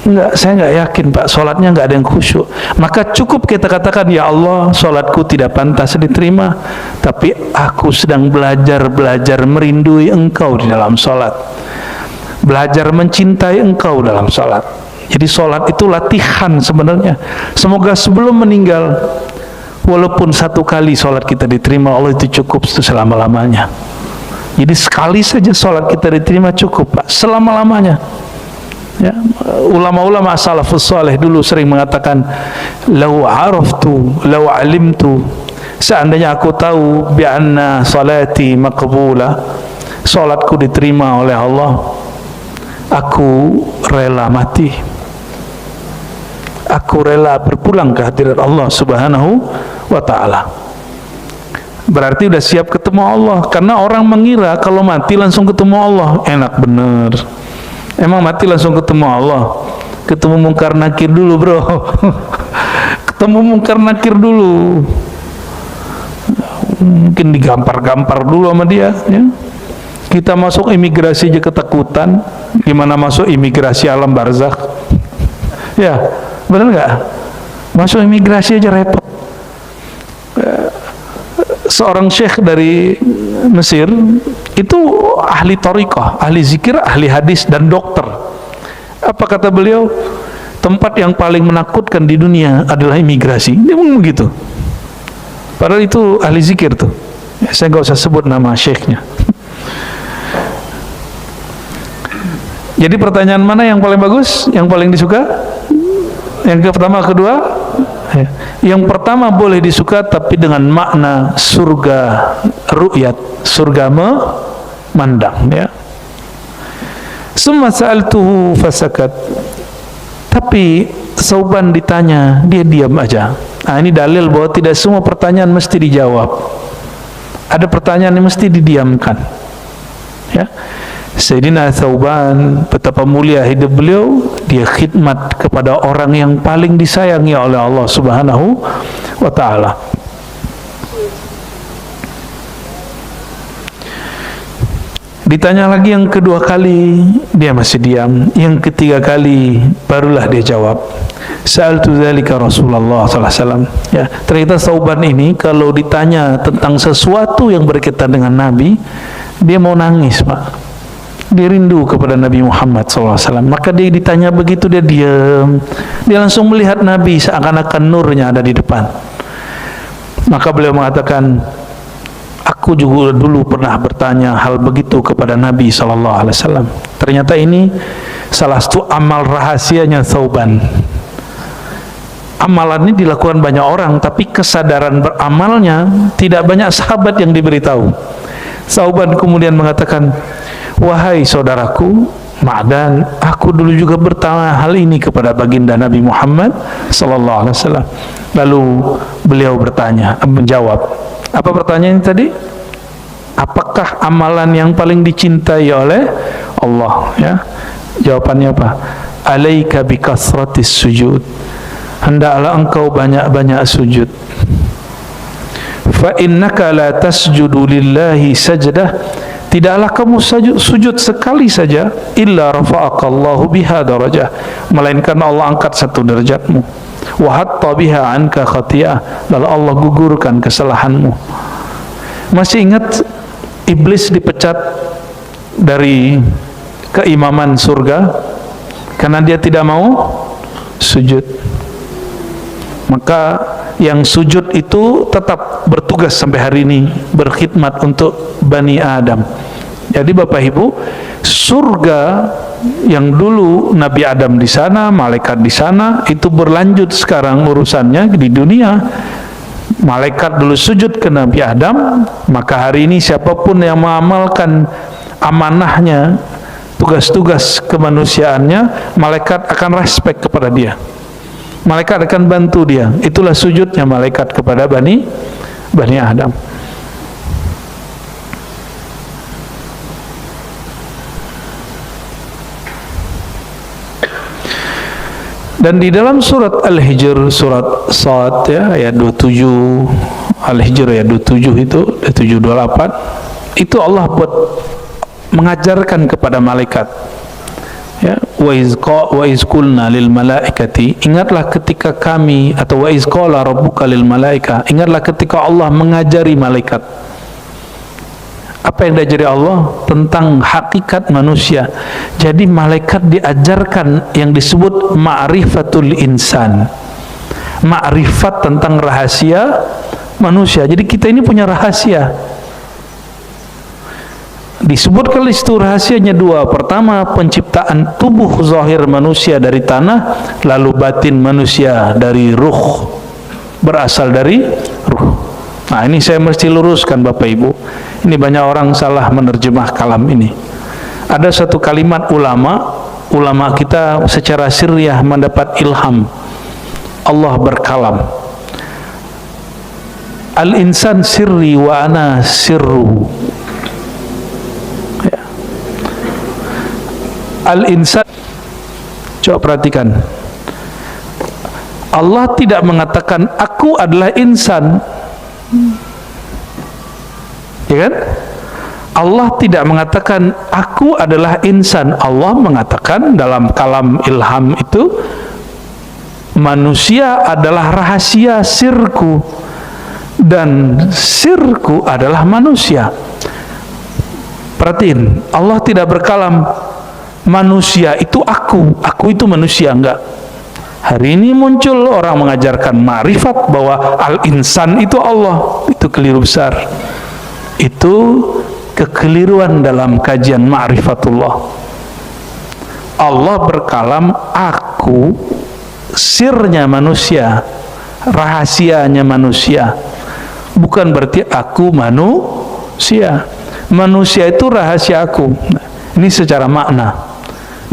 Enggak, saya nggak yakin Pak, sholatnya nggak ada yang khusyuk. Maka cukup kita katakan, ya Allah, sholatku tidak pantas diterima, tapi aku sedang belajar merindui Engkau di dalam sholat, belajar mencintai Engkau dalam sholat. Jadi sholat itu latihan sebenarnya. Semoga sebelum meninggal, walaupun satu kali sholat kita diterima, Allah itu cukup selama-lamanya. Jadi sekali saja sholat kita diterima cukup Pak, selama-lamanya. Ya, ulama-ulama salafus saleh dulu sering mengatakan, lau araftu, lau alimtu, seandainya aku tahu bi anna salati maqbula, salatku diterima oleh Allah, aku rela mati, aku rela berpulang ke hadirat Allah Subhanahu wa ta'ala. Berarti udah siap ketemu Allah. Karena orang mengira kalau mati langsung ketemu Allah. Enak bener. Emang mati langsung ketemu Allah? Ketemu mungkar nakir dulu bro. Ketemu mungkar nakir dulu. Mungkin digampar-gampar dulu sama dia, ya. Kita masuk imigrasi aja ketakutan, gimana masuk imigrasi alam barzakh? Ya, benar nggak? Masuk imigrasi aja repot. Seorang syekh dari Mesir itu ahli thariqah, ahli zikir, ahli hadis, dan dokter. Apa kata beliau? Tempat yang paling menakutkan di dunia adalah imigrasi. Dia ngomong begitu. Padahal itu ahli zikir tuh. Ya, saya nggak usah sebut nama syekhnya. Jadi pertanyaan mana yang paling bagus? Yang paling disuka? Yang pertama, kedua? Ya. Yang pertama boleh disuka tapi dengan makna surga ru'yat, surga memandang, ya. Summa sa'altuhu fasakat. Tapi Sauban ditanya, dia diam aja. Nah, ini dalil bahwa tidak semua pertanyaan mesti dijawab. Ada pertanyaan yang mesti didiamkan, ya. Sayyidina Sauban, betapa mulia hidup beliau, dia khidmat kepada orang yang paling disayangi oleh Allah Subhanahu wa ta'ala. Ditanya lagi yang kedua kali, dia masih diam. Yang ketiga kali barulah dia jawab, sa'altu dzalika Rasulullah sallallahu alaihi wasallam. Ya, ternyata Sauban ini kalau ditanya tentang sesuatu yang berkaitan dengan Nabi, dia mau nangis, Pak. Dia rindu kepada Nabi Muhammad SAW. Maka dia ditanya begitu, dia diam. Dia langsung melihat Nabi seakan-akan nurnya ada di depan. Maka beliau mengatakan, aku juga dulu pernah bertanya hal begitu kepada Nabi SAW. Ternyata ini salah satu amal rahasianya Sauban. Amalan ini dilakukan banyak orang, tapi kesadaran beramalnya tidak banyak sahabat yang diberitahu. Sauban kemudian mengatakan, wahai saudaraku Ma'dan, aku dulu juga bertanya hal ini kepada baginda Nabi Muhammad sallallahu alaihi wasallam. Lalu beliau menjawab. Apa pertanyaan tadi? Apakah amalan yang paling dicintai oleh Allah, ya? Jawabannya apa? Alaika bikasratis sujud. Hendaklah engkau banyak-banyak sujud. Fa innaka la tasjudu lillahi sajdah. Tidaklah kamu sujud sekali saja illa rafa'akallahu biha darajah, melainkan Allah angkat satu derajatmu. Wa hatta biha anka khati'ah, lalu Allah gugurkan kesalahanmu. Masih ingat iblis dipecat dari keimaman surga karena dia tidak mau sujud. Maka yang sujud itu tetap bertugas sampai hari ini, berkhidmat untuk Bani Adam. Jadi Bapak Ibu, surga yang dulu Nabi Adam di sana, malaikat di sana, itu berlanjut sekarang urusannya di dunia. Malaikat dulu sujud ke Nabi Adam, maka hari ini siapapun yang mengamalkan amanahnya, tugas-tugas kemanusiaannya, malaikat akan respect kepada dia. Malaikat akan bantu dia. Itulah sujudnya malaikat kepada Bani Adam. Dan di dalam surat Al-Hijr, surat Sad ya, ayat 27, Al-Hijr ayat 27 itu, 27-28, itu Allah buat mengajarkan kepada malaikat. Ya, wa iz qulna lil malaikati, ingatlah ketika kami, atau wa iz qala rabbuka lil malaika, ingatlah ketika Allah mengajari malaikat. Apa yang diajari Allah? Tentang hakikat manusia. Jadi malaikat diajarkan yang disebut ma'rifatul insan, ma'rifat tentang rahasia manusia. Jadi kita ini punya rahasia. Disebutkan itu rahasianya dua. Pertama, penciptaan tubuh zahir manusia dari tanah, lalu batin manusia dari ruh, berasal dari ruh. Nah, ini saya mesti luruskan Bapak Ibu. Ini banyak orang salah menerjemah kalam ini. Ada satu kalimat ulama kita secara sirriyah mendapat ilham. Allah berkalam. Al-insan sirri wa ana sirru. Ya. Al-insan, coba perhatikan. Allah tidak mengatakan aku adalah insan. Ya kan? Allah tidak mengatakan aku adalah insan. Allah mengatakan dalam kalam ilham itu, manusia adalah rahasia sirku dan sirku adalah manusia. Perhatiin, Allah tidak berkalam manusia itu aku itu manusia, enggak. Hari ini muncul orang mengajarkan ma'rifat bahwa al-insan itu Allah. Itu keliru besar. Itu kekeliruan dalam kajian ma'rifatullah. Allah berkalam aku, sirnya manusia, rahasianya manusia. Bukan berarti aku manusia. Manusia itu rahasia aku. Ini secara makna.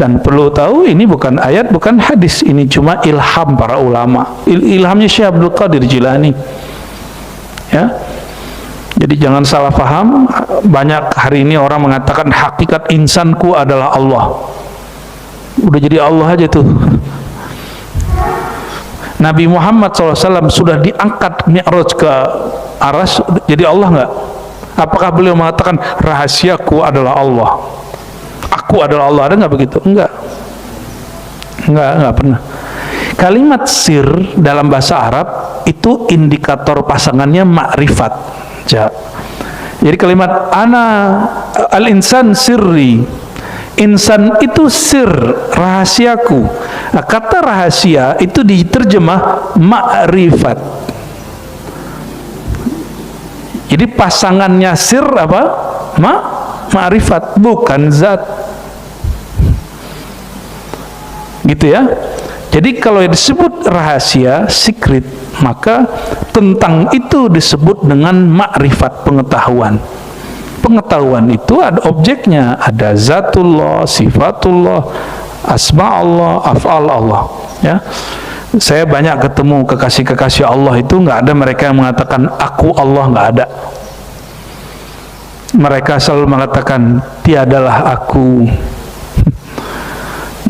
Dan perlu tahu, ini bukan ayat, bukan hadis, ini cuma ilham para ulama. Ilhamnya Syekh Abdul Qadir Jilani. Ya. Jadi jangan salah paham. Banyak hari ini orang mengatakan hakikat insanku adalah Allah. Udah jadi Allah aja tuh. Nabi Muhammad SAW sudah diangkat Mi'raj ke Aras, jadi Allah enggak? Apakah beliau mengatakan rahasiaku adalah Allah? Aku adalah Allah, ada nggak begitu? Enggak pernah. Kalimat sir dalam bahasa Arab itu indikator pasangannya ma'rifat. Jadi kalimat ana al-insan sirri, insan itu sir, rahasiaku. Nah, kata rahasia itu diterjemah ma'rifat. Jadi pasangannya sir apa? Ma'rifat, bukan zat. Gitu ya. Jadi kalau yang disebut rahasia, secret, maka tentang itu disebut dengan ma'rifat, pengetahuan. Pengetahuan itu ada objeknya, ada zatullah, sifatullah, asma Allah, af'al Allah. Ya. Saya banyak ketemu kekasih-kekasih Allah itu, nggak ada mereka yang mengatakan aku Allah, nggak ada. Mereka selalu mengatakan tiadalah aku.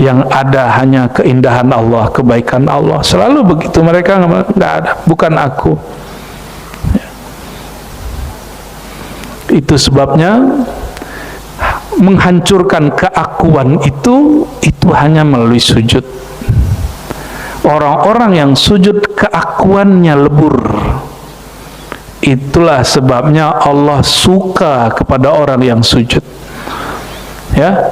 yang ada hanya keindahan Allah, kebaikan Allah. Selalu begitu, mereka nggak ada, bukan aku. Itu sebabnya menghancurkan keakuan itu hanya melalui sujud. Orang-orang yang sujud keakuannya lebur. Itulah sebabnya Allah suka kepada orang yang sujud. Ya.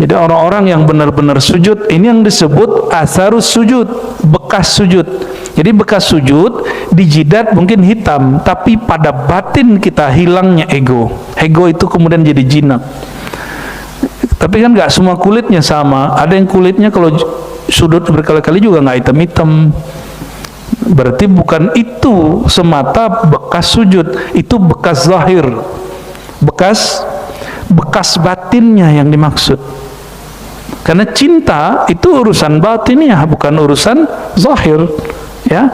Jadi orang-orang yang benar-benar sujud, ini yang disebut asarus sujud, bekas sujud. Jadi bekas sujud di jidat mungkin hitam, tapi pada batin kita hilangnya ego. Ego itu kemudian jadi jinak. Tapi kan nggak semua kulitnya sama. Ada yang kulitnya kalau sujud berkali-kali juga nggak hitam-hitam. Berarti bukan itu semata bekas sujud, itu bekas zahir, bekas batinnya yang dimaksud. Karena cinta itu urusan batinnya, bukan urusan zahir, ya.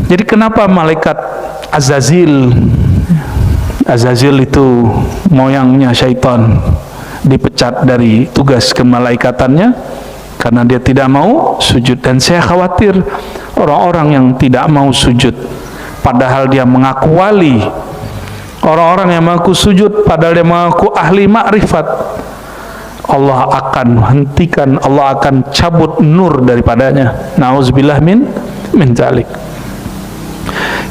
Jadi kenapa malaikat Azazil itu moyangnya syaitan, dipecat dari tugas kemalaikatannya karena dia tidak mau sujud. Dan saya khawatir orang-orang yang tidak mau sujud padahal dia mengaku wali, orang-orang yang mengaku sujud padahal dia mengaku ahli makrifat, Allah akan hentikan, Allah akan cabut nur daripadanya. Nauzubillah min zalik.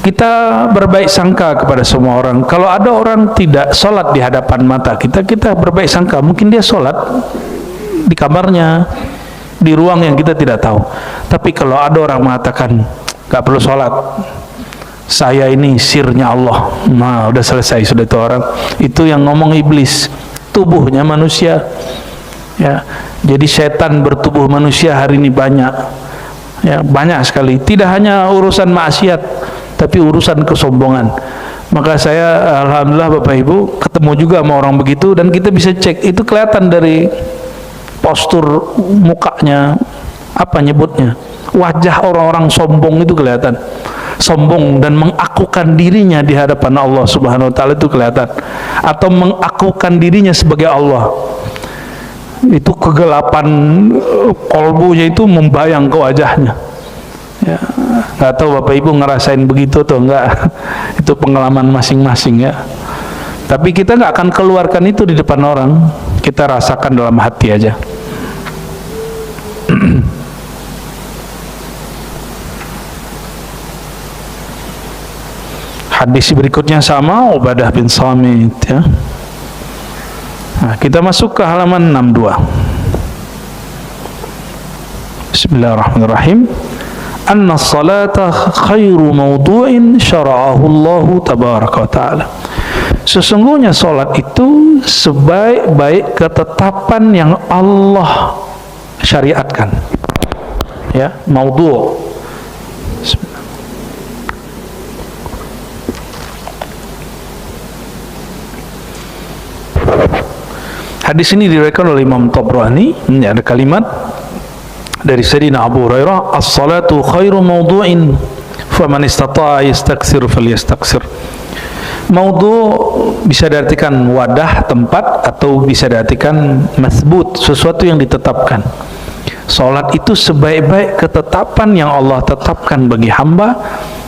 Kita berbaik sangka kepada semua orang. Kalau ada orang tidak sholat di hadapan mata kita, kita berbaik sangka, mungkin dia sholat di kamarnya, di ruang yang kita tidak tahu. Tapi kalau ada orang mengatakan gak perlu sholat, saya ini sirnya Allah, nah udah selesai sudah itu orang. Itu yang ngomong iblis, tubuhnya manusia. Ya, jadi setan bertubuh manusia hari ini banyak, ya, banyak sekali. Tidak hanya urusan maksiat, tapi urusan kesombongan. Maka saya alhamdulillah Bapak Ibu ketemu juga sama orang begitu, dan kita bisa cek, itu kelihatan dari postur mukanya, apa nyebutnya, wajah orang-orang sombong itu kelihatan. Sombong dan mengakukan dirinya di hadapan Allah Subhanahu wa taala itu kelihatan, atau mengakukan dirinya sebagai Allah. Itu kegelapan kolbunya itu membayang ke wajahnya. Ya, nggak tahu Bapak Ibu ngerasain begitu atau enggak, itu pengalaman masing-masing ya. Tapi kita nggak akan keluarkan itu di depan orang, kita rasakan dalam hati aja. Hadis berikutnya sama, Ubadah bin Samit, ya. Nah, kita masuk ke halaman 62. Bismillahirrahmanirrahim. Anna salata khairu mawdu'in syara'ahu Allah tabaraka wa ta'ala. Sesungguhnya salat itu sebaik-baik ketetapan yang Allah syariatkan. Ya, maudhu'. Hadis ini diriwayatkan oleh Imam Tabrani. Ini ada kalimat dari Sayyidina Abu Hurairah, as-salatu khairu mawdu'in faman istata'a yastaksir falyastaksir. Maudhu' bisa diartikan wadah, tempat, atau bisa diartikan masbut, sesuatu yang ditetapkan. Salat itu sebaik-baik ketetapan yang Allah tetapkan bagi hamba,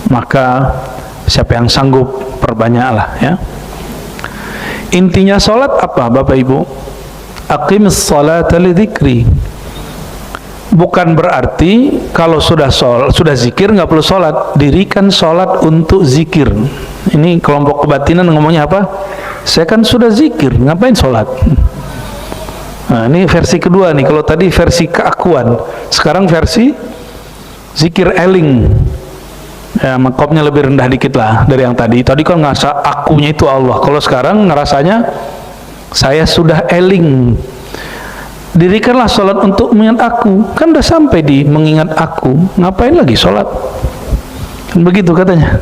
maka siapa yang sanggup perbanyaklah, ya. Intinya salat apa Bapak Ibu? Aqimis salata li dzikri. Bukan berarti kalau sudah zikir nggak perlu sholat. Dirikan sholat untuk zikir. Ini kelompok kebatinan ngomongnya apa? Saya kan sudah zikir, ngapain sholat? Nah, ini versi kedua nih. Kalau tadi versi keakuan, sekarang versi zikir eling. Ya, makomnya lebih rendah dikit lah dari yang tadi. Tadi kan ngerasa akunya itu Allah. Kalau sekarang ngerasanya saya sudah eling. Dirikanlah sholat untuk mengingat aku. Kan udah sampai di mengingat aku, ngapain lagi sholat? Kan begitu katanya.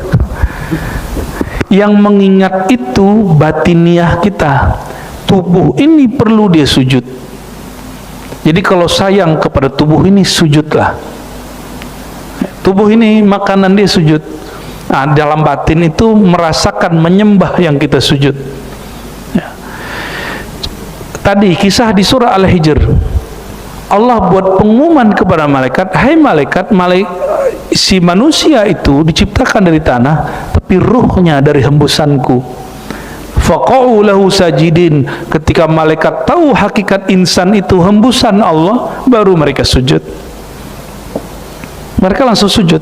Yang mengingat itu batiniah kita. Tubuh ini perlu dia sujud. Jadi kalau sayang kepada tubuh ini, sujudlah. Tubuh ini makanan dia sujud. Nah, dalam batin itu merasakan menyembah yang kita sujud. Ya. tadi kisah di surah Al-Hijr, Allah buat pengumuman kepada malaikat, hai malaikat, si manusia itu diciptakan dari tanah, tapi ruhnya dari hembusanku. Faqa'u lahu sajidin. Ketika malaikat tahu hakikat insan itu hembusan Allah, baru mereka sujud. Mereka langsung sujud.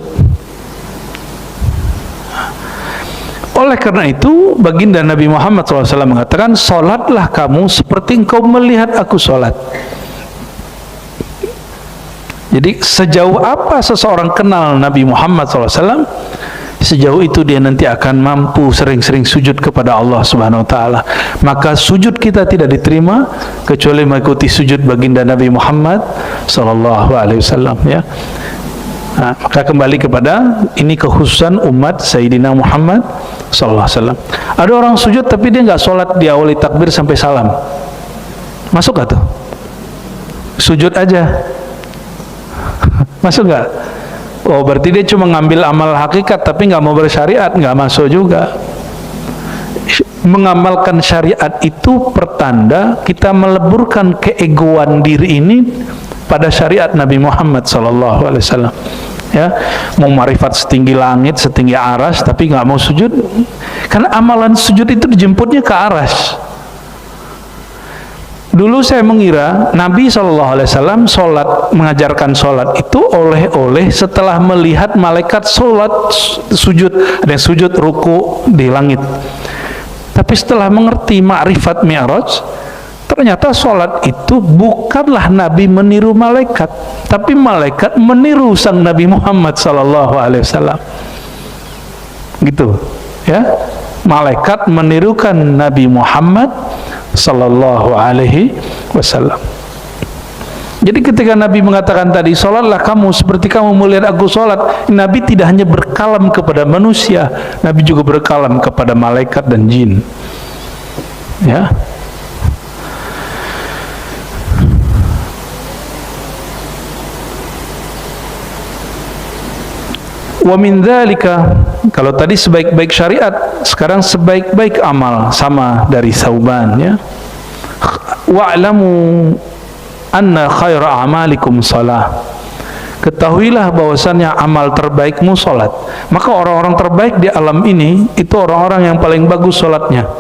Oleh karena itu, baginda Nabi Muhammad SAW mengatakan, solatlah kamu seperti engkau melihat aku solat. Jadi sejauh apa seseorang kenal Nabi Muhammad SAW, sejauh itu dia nanti akan mampu sering-sering sujud kepada Allah Subhanahu Wa Taala. Maka sujud kita tidak diterima kecuali mengikuti sujud baginda Nabi Muhammad SAW. Ya. Nah, maka kembali kepada ini kekhususan umat Sayyidina Muhammad SAW. Ada orang sujud tapi dia nggak sholat, dia awali takbir sampai salam. Masuk gak tuh? Sujud aja. Masuk gak? Oh, berarti dia cuma ngambil amal hakikat tapi nggak mau bersyariat, nggak masuk juga. Mengamalkan syariat itu pertanda kita meleburkan keegoan diri ini pada syariat Nabi Muhammad SAW. Ya, mau marifat setinggi langit, setinggi aras, tapi nggak mau sujud, karena amalan sujud itu dijemputnya ke aras. Dulu saya mengira Nabi SAW sholat, mengajarkan sholat itu oleh setelah melihat malaikat sholat sujud, ada yang sujud ruku di langit. Tapi setelah mengerti ma'rifat mi'raj, ternyata sholat itu bukanlah Nabi meniru malaikat, tapi malaikat meniru sang Nabi Muhammad SAW. Gitu, ya. Malaikat menirukan Nabi Muhammad SAW. Jadi ketika Nabi mengatakan tadi, sholatlah kamu seperti kamu melihat aku sholat, Nabi tidak hanya berkalam kepada manusia, Nabi juga berkalam kepada malaikat dan jin. Ya. Wa min dzalika, kalau tadi sebaik-baik syariat, sekarang sebaik-baik amal, sama dari Sauban, ya. Wa'lamu anna khaira a'malikum shalah. Ketahuilah bahwasannya amal terbaikmu salat. Maka orang-orang terbaik di alam ini itu orang-orang yang paling bagus salatnya.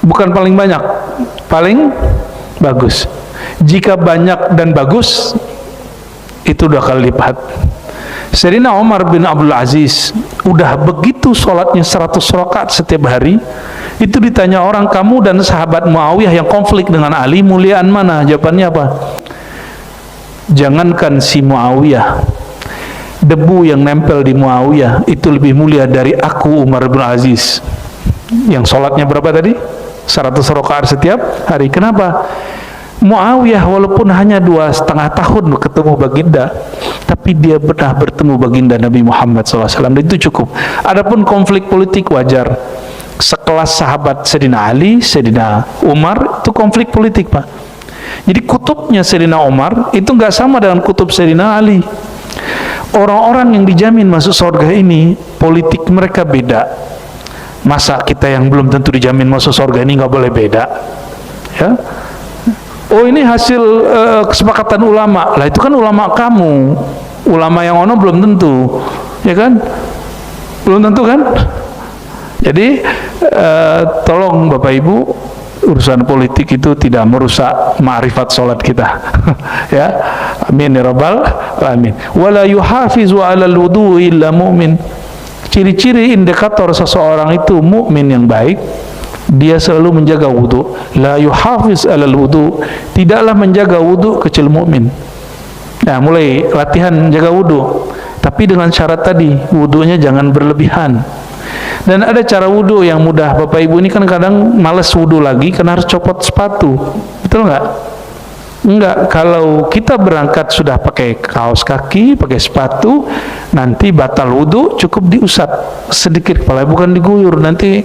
Bukan paling banyak, paling bagus. Jika banyak dan bagus, itu 2 kali lipat. Sayyidina Umar bin Abdul Aziz udah begitu sholatnya 100 rakaat setiap hari. Itu ditanya orang, kamu dan sahabat Muawiyah yang konflik dengan Ali, muliaan mana? Jawabannya apa? Jangankan si Muawiyah, debu yang nempel di Muawiyah itu lebih mulia dari aku, Umar bin Aziz, yang sholatnya berapa tadi? 100 rakaat setiap hari. Kenapa? Muawiyah walaupun hanya 2,5 tahun ketemu baginda, tapi dia pernah bertemu baginda Nabi Muhammad SAW, dan itu cukup. Adapun konflik politik wajar. Sekelas sahabat Sayyidina Ali, Sayyidina Umar, itu konflik politik, Pak. Jadi kutubnya Sayyidina Umar itu nggak sama dengan kutub Sayyidina Ali. Orang-orang yang dijamin masuk surga ini, politik mereka beda. Masa kita yang belum tentu dijamin masuk surga ini nggak boleh beda? Ya. Oh, ini hasil kesepakatan ulama. Lah itu kan ulama kamu. Ulama yang ono belum tentu, ya kan? Belum tentu kan? Jadi tolong Bapak Ibu, urusan politik itu tidak merusak ma'rifat sholat kita. Ya, amin ya rabbal alamin. Wala yuhafizu 'alal wudu'i illa mu'min. Ciri-ciri indikator seseorang itu mukmin yang baik, dia selalu menjaga wudu. La yuhafiz 'alal wudu, tidaklah menjaga wudu kecuali mukmin. Nah, mulai latihan jaga wudu, tapi dengan syarat tadi, wudunya jangan berlebihan. Dan ada cara wudu yang mudah. Bapak Ibu ini kan kadang males wudu lagi karena harus copot sepatu, betul nggak? Enggak. Kalau kita berangkat sudah pakai kaos kaki, pakai sepatu, nanti batal wudu, cukup diusap sedikit kepala, bukan diguyur, nanti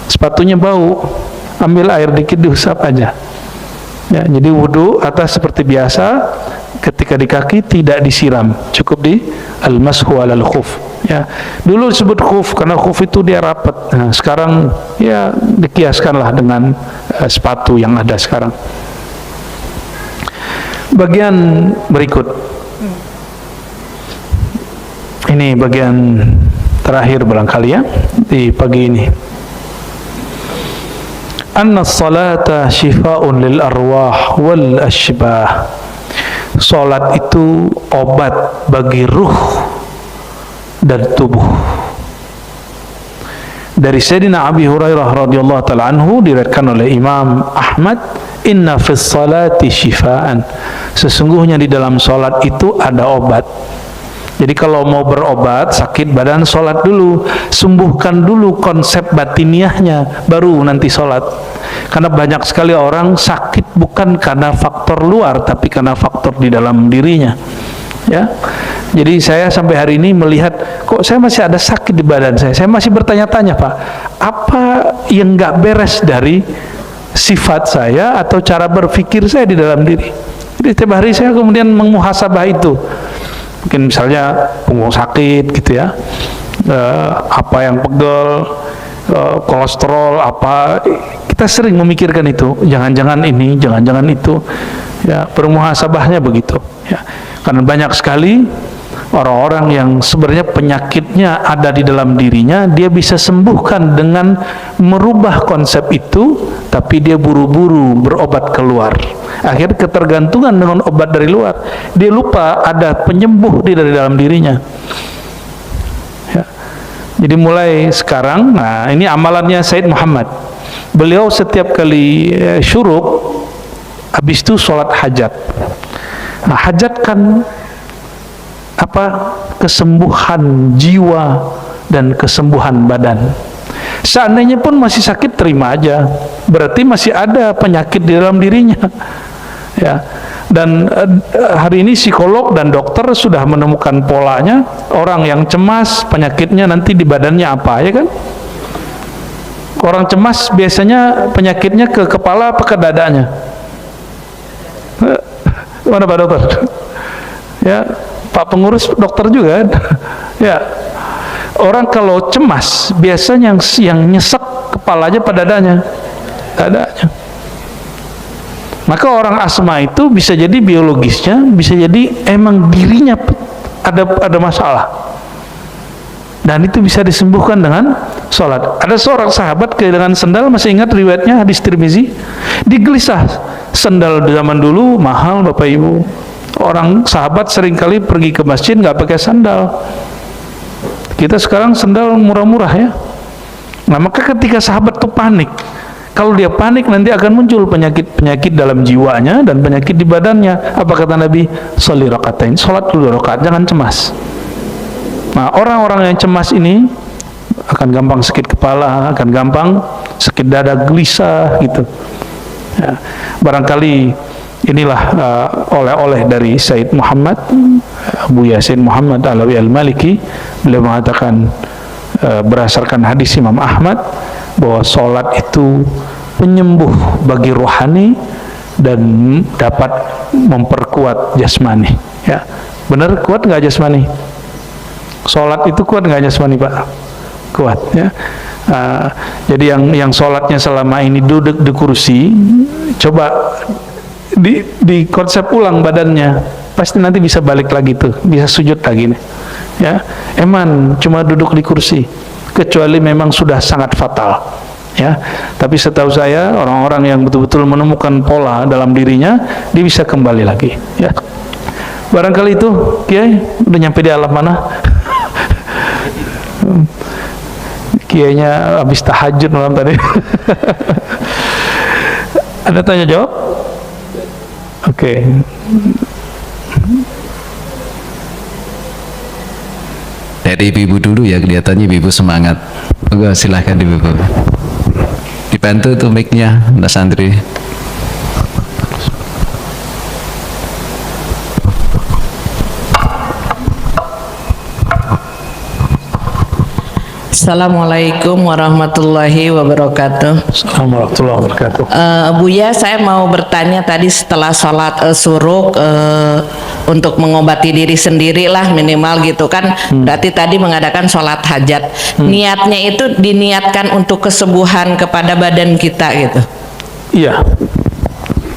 sepatunya bau. Ambil air dikit diusap aja. Ya, jadi wudu atas seperti biasa, ketika di kaki tidak disiram, cukup di al-mashu alal khuf, Ya, dulu disebut khuf karena khuf itu dia rapat. Nah, sekarang ya dikiaskanlah dengan sepatu yang ada sekarang. Bagian berikut. Ini bagian terakhir barangkali ya di pagi ini. Anna salata shifaa'un lil arwah wal ashbah. Salat itu obat bagi ruh dan tubuh. Dari Sayyidina Abi Hurairah radhiyallahu ta'ala anhu diriwayatkan oleh Imam Ahmad, inna fis salati shifaan, sesungguhnya di dalam salat itu ada obat. Jadi kalau mau berobat sakit badan, salat dulu, sembuhkan dulu konsep batiniahnya, baru nanti salat. Karena banyak sekali orang sakit bukan karena faktor luar, tapi karena faktor di dalam dirinya. Ya, jadi saya sampai hari ini melihat kok saya masih ada sakit di badan saya. Saya masih bertanya-tanya, Pak, apa yang nggak beres dari sifat saya atau cara berpikir saya di dalam diri? Jadi setiap hari saya kemudian memuhasabah itu. Mungkin misalnya punggung sakit gitu ya, apa yang pegel, kolesterol apa, kita sering memikirkan itu. Jangan-jangan ini, jangan-jangan itu. Ya, bermuhasabahnya begitu. Ya. Karena banyak sekali orang-orang yang sebenarnya penyakitnya ada di dalam dirinya, dia bisa sembuhkan dengan merubah konsep itu, tapi dia buru-buru berobat keluar. Akhirnya ketergantungan dengan obat dari luar. Dia lupa ada penyembuh dari dalam dirinya. Ya. Jadi mulai sekarang, nah ini amalannya Said Muhammad. Beliau setiap kali syuruk, habis itu sholat hajat. Nah, hajat kan apa? Kesembuhan jiwa dan kesembuhan badan. Seandainya pun masih sakit, terima aja. Berarti masih ada penyakit di dalam dirinya. Ya. Dan hari ini psikolog dan dokter sudah menemukan polanya. Orang yang cemas penyakitnya nanti di badannya apa, ya kan? Orang cemas biasanya penyakitnya ke kepala apa ke dadanya? Mana Pak Dokter? Ya, Pak pengurus dokter juga. Ya, orang kalau cemas biasanya yang nyesek kepalanya pada dadanya. Maka orang asma itu bisa jadi biologisnya, bisa jadi emang dirinya ada masalah. Dan itu bisa disembuhkan dengan sholat. Ada seorang sahabat kehilangan sendal, masih ingat riwayatnya hadis Tirmizi? Digelisah. Sendal di zaman dulu mahal, Bapak Ibu. Orang sahabat seringkali pergi ke masjid nggak pakai sandal. Kita sekarang sandal murah-murah ya. Nah, maka ketika sahabat itu panik, kalau dia panik nanti akan muncul penyakit-penyakit dalam jiwanya dan penyakit di badannya. Apa kata Nabi? Sholli rakaatain, sholat dulu 2 rakaat, jangan cemas. Nah, orang-orang yang cemas ini akan gampang sakit kepala, akan gampang sakit dada, gelisah gitu. Ya, barangkali inilah oleh-oleh dari Said Muhammad, Abu Yasin Muhammad Alawi Al-Maliki. Beliau mengatakan berdasarkan hadis Imam Ahmad bahwa sholat itu penyembuh bagi rohani dan dapat memperkuat jasmani. Ya, benar, kuat nggak jasmani? Sholat itu kuat nggak jasmani, Pak? Kuat ya. Jadi yang sholatnya selama ini duduk di kursi, coba di konsep ulang badannya, pasti nanti bisa balik lagi tuh, bisa sujud lagi nih. Ya, eman cuma duduk di kursi, kecuali memang sudah sangat fatal. Ya, tapi setahu saya orang-orang yang betul-betul menemukan pola dalam dirinya, dia bisa kembali lagi. Ya, barangkali itu, Kiai udah nyampe di alam mana? Kiainya habis tahajud malam tadi. Ada tanya jawab? Oke. Dari ibu dulu ya, kelihatannya ibu semangat. Oke, silahkan ibu. Dibantu tuh mic-nya, Mas Andri. Assalamualaikum warahmatullahi wabarakatuh. Assalamualaikum warahmatullahi wabarakatuh. Buya, saya mau bertanya tadi setelah sholat suruk untuk mengobati diri sendiri lah minimal gitu kan. Berarti tadi mengadakan sholat hajat. Niatnya itu diniatkan untuk kesembuhan kepada badan kita gitu. Iya,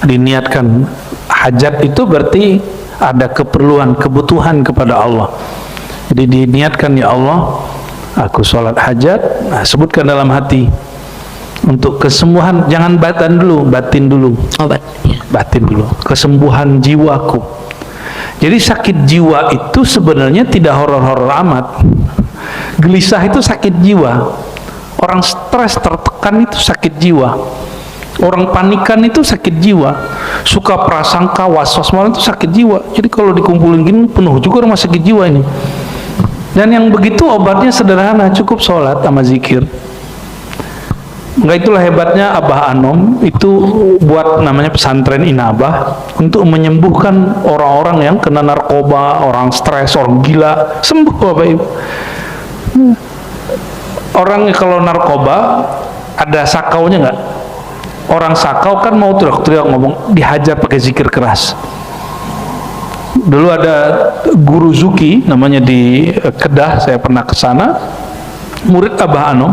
diniatkan hajat itu berarti ada keperluan, kebutuhan kepada Allah. Jadi diniatkan, ya Allah, aku sholat hajat, nah, sebutkan dalam hati untuk kesembuhan, jangan batin dulu, batin dulu, kesembuhan jiwaku. Jadi sakit jiwa itu sebenarnya tidak horor-horor amat. Gelisah itu sakit jiwa, orang stres tertekan itu sakit jiwa, orang panikan itu sakit jiwa, suka prasangka was-was malam itu sakit jiwa. Jadi kalau dikumpulin gini penuh juga rumah sakit jiwa ini. Dan yang begitu obatnya sederhana, cukup sholat sama zikir. Enggak, itulah hebatnya Abah Anom itu buat namanya pesantren Inabah untuk menyembuhkan orang-orang yang kena narkoba, orang stres, orang gila, sembuh Bapak Ibu. Orang kalau narkoba ada sakaunya nggak? Orang sakau kan mau teriak-teriak ngomong, dihajar pakai zikir keras. Dulu ada guru Zuki namanya di Kedah, saya pernah ke sana, murid Abah Anom.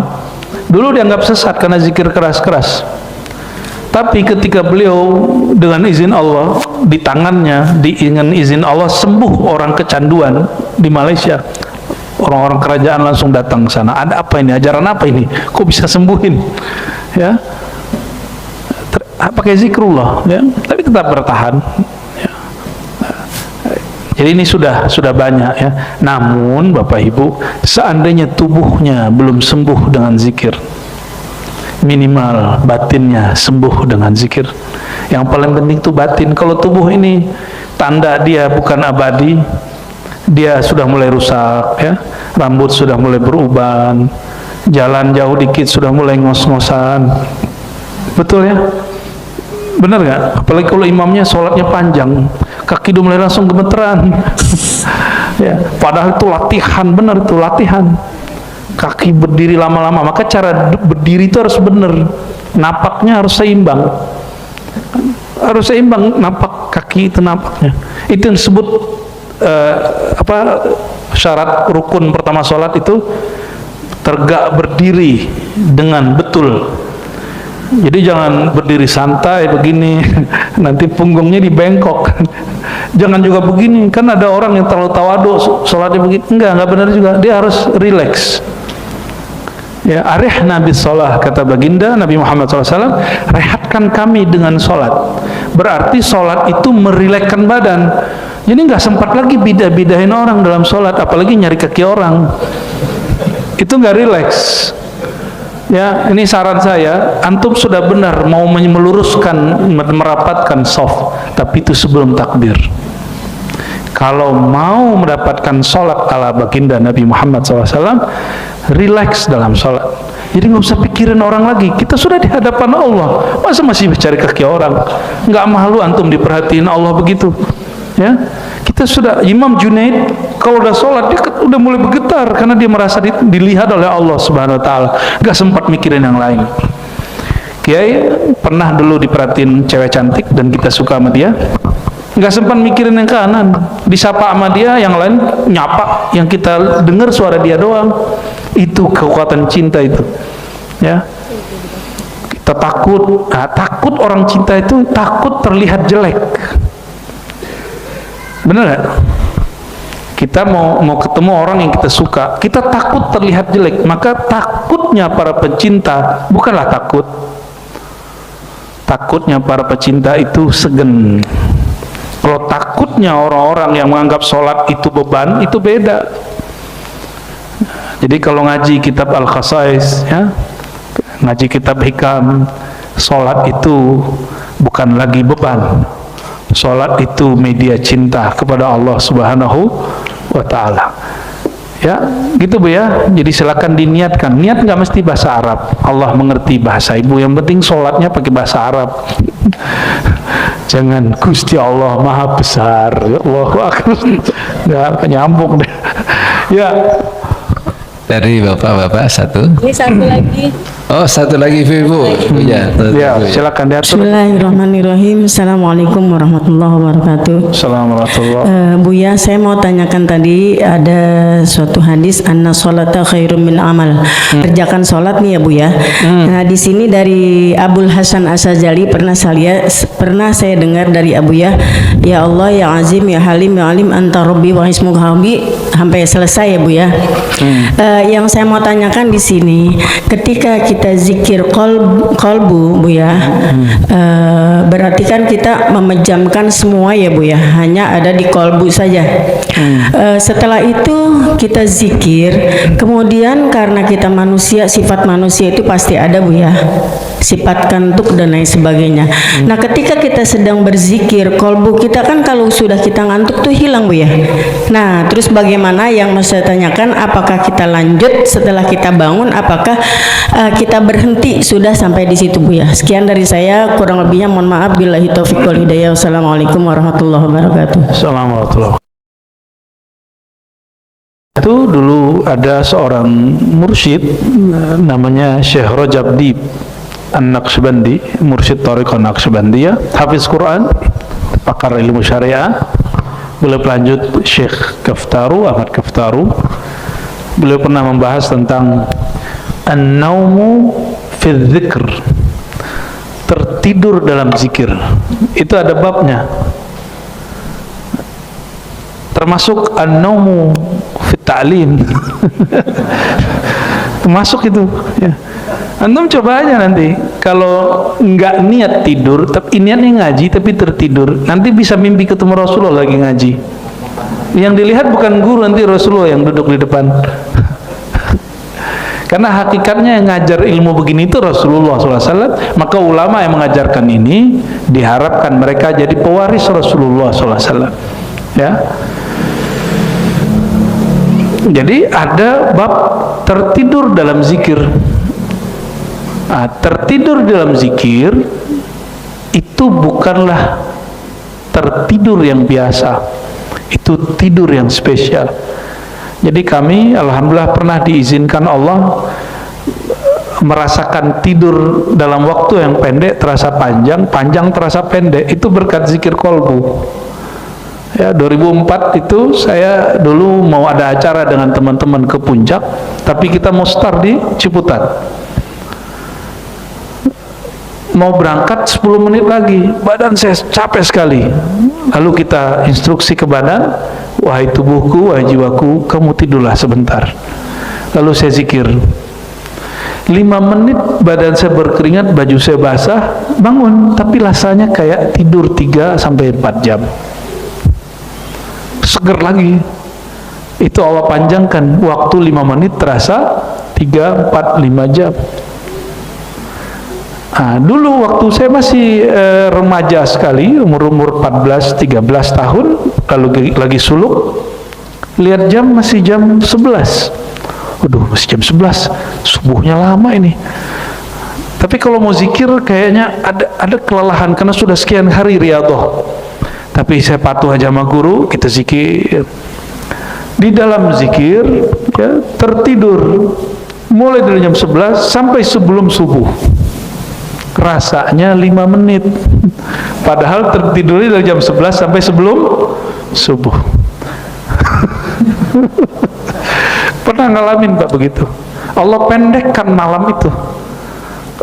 Dulu dianggap sesat karena zikir keras-keras. Tapi ketika beliau dengan izin Allah, di tangannya dengan izin Allah sembuh orang kecanduan di Malaysia. Orang-orang kerajaan langsung datang ke sana. Ada apa ini? Ajaran apa ini? Kok bisa sembuhin? Ya. Pakai zikrullah, ya. Tapi tetap bertahan. Jadi ini sudah banyak, ya. Namun Bapak Ibu, seandainya tubuhnya belum sembuh dengan zikir, minimal batinnya sembuh dengan zikir. Yang paling penting itu batin. Kalau tubuh ini tanda dia bukan abadi, dia sudah mulai rusak, ya. Rambut sudah mulai beruban, jalan jauh dikit sudah mulai ngos-ngosan. Betul ya? Benar nggak? Apalagi kalau imamnya sholatnya panjang, kaki udah mulai langsung gemeteran. Ya, padahal itu latihan, benar itu latihan. Kaki berdiri lama-lama, maka cara berdiri itu harus benar. Napaknya harus seimbang. Harus seimbang napak kaki itu napaknya. Itu yang disebut syarat rukun pertama sholat itu tegak berdiri dengan betul. Jadi jangan berdiri santai begini, nanti punggungnya dibengkok. Jangan juga begini, kan ada orang yang terlalu tawadu sholatnya begini. Enggak benar juga, dia harus rileks. Ya, arihna bis sholah, kata baginda Nabi Muhammad SAW, rehatkan kami dengan sholat. Berarti sholat itu merilekkan badan. Jadi nggak sempat lagi bidah-bidahin orang dalam sholat, apalagi nyari kaki orang. Itu nggak rileks. Ya, ini saran saya, antum sudah benar mau meluruskan, merapatkan soft, tapi itu sebelum takbir. Kalau mau mendapatkan sholat ala baginda Nabi Muhammad SAW, relax dalam sholat. Jadi nggak usah pikirin orang lagi. Kita sudah di hadapan Allah, masa masih cari kaki orang? Nggak malu antum diperhatiin Allah begitu? Ya, kita sudah, Imam Junaid kalau udah sholat dia udah mulai bergetar karena dia merasa dilihat oleh Allah Subhanahu Wa Taala. Gak sempat mikirin yang lain. Kiai pernah dulu diperhatiin cewek cantik dan kita suka sama dia, gak sempat mikirin yang kanan. Disapa sama dia, yang lain nyapa, yang kita dengar suara dia doang. Itu kekuatan cinta itu. Ya, kita takut. Takut orang cinta itu takut terlihat jelek. Benar nggak? Kita mau ketemu orang yang kita suka, kita takut terlihat jelek. Maka takutnya para pecinta bukanlah takut. Takutnya para pecinta itu segen. Kalau takutnya orang-orang yang menganggap sholat itu beban, itu beda. Jadi kalau ngaji kitab Al-Khasais, ya, ngaji kitab Hikam, sholat itu bukan lagi beban. Sholat itu media cinta kepada Allah Subhanahu wa Ta'ala. Ya, gitu Bu ya. Jadi silakan diniatkan. Niat nggak mesti bahasa Arab. Allah mengerti bahasa Ibu. Yang penting sholatnya pakai bahasa Arab. Jangan Gusti Allah Maha Besar. Ya Allah, nggak nyambung deh. Ya, Dari bapak-bapak satu. Ini satu lagi. Oh, satu lagi Ibu. Ya, Ya, silakan diatur. Bismillahirrahmanirrahim. Assalamualaikum warahmatullahi wabarakatuh. Assalamualaikum. Buya, saya mau tanyakan tadi ada suatu hadis anna sholata khairum min amal. Kerjakan sholat nih ya Buya. Nah di sini dari Abul Hasan Asy-Syadzali pernah saya dengar dari Abuya, ya Allah ya Azim ya Halim ya Alim anta Rabbi wa ismuka Habbi sampai selesai ya Buya. Yang saya mau tanyakan di sini, ketika kita zikir kolbu Buya, berarti kan kita memejamkan semua ya Buya, hanya ada di kolbu saja. Setelah itu kita zikir, kemudian karena kita manusia, sifat manusia itu pasti ada Buya, sifat kantuk dan lain sebagainya. Nah ketika kita sedang berzikir, kolbu kita kan kalau sudah kita ngantuk tuh hilang Buya. Nah terus bagaimana, yang mau saya tanyakan, apakah kita lanjut setelah kita bangun, apakah kita berhenti sudah sampai di situ Buya? Sekian dari saya, kurang lebihnya mohon maaf, billahi taufiq wal hidayah. Wassalamualaikum warahmatullahi wabarakatuh. Assalamualaikum. Itu dulu ada seorang mursyid namanya Syekh Rajab Dib An-Naqsyabandi, mursyid Thariqah Naqsyabandiyah, hafiz Quran, pakar ilmu syariah. Beliau lanjut Syekh Kaftaru, Ahmad Kaftaru. Beliau pernah membahas tentang an-naumu fi dzikr, tertidur dalam zikir. Itu ada babnya. Termasuk an-naumu fi ta'lim. Termasuk itu ya. Antum coba aja nanti, kalau nggak niat tidur, tapi niatnya ngaji tapi tertidur, nanti bisa mimpi ketemu Rasulullah lagi ngaji. Yang dilihat bukan guru, nanti Rasulullah yang duduk di depan. Karena hakikatnya yang ngajar ilmu begini itu Rasulullah SAW. Maka ulama yang mengajarkan ini diharapkan mereka jadi pewaris Rasulullah SAW. Ya. Jadi ada bab tertidur dalam zikir. Nah, tertidur dalam zikir itu bukanlah tertidur yang biasa, itu tidur yang spesial. Jadi kami alhamdulillah pernah diizinkan Allah merasakan tidur dalam waktu yang pendek terasa panjang, panjang terasa pendek, itu berkat zikir kolbu. Ya, 2004 itu saya dulu mau ada acara dengan teman-teman ke puncak, tapi kita mau start di Ciputat. Mau berangkat 10 menit lagi, badan saya capek sekali. Lalu kita instruksi ke badan, wahai tubuhku, wahai jiwaku, kamu tidurlah sebentar. Lalu saya zikir 5 menit, badan saya berkeringat, baju saya basah, bangun, tapi rasanya kayak tidur 3-4 jam. Seger lagi. Itu Allah panjangkan waktu 5 menit terasa 3, 4, 5 jam. Nah, dulu waktu saya masih remaja sekali, umur 14-13 tahun, lalu lagi suluk, lihat jam masih jam 11. Waduh, masih jam 11, subuhnya lama ini. Tapi kalau mau zikir kayaknya ada kelelahan karena sudah sekian hari riyadhah. Tapi saya patuh aja sama guru, kita zikir. Di dalam zikir ya, tertidur mulai dari jam 11 sampai sebelum subuh. Rasanya 5 menit, padahal tertidurnya dari jam 11 sampai sebelum subuh. Pernah ngalamin Pak begitu? Allah pendekkan malam itu.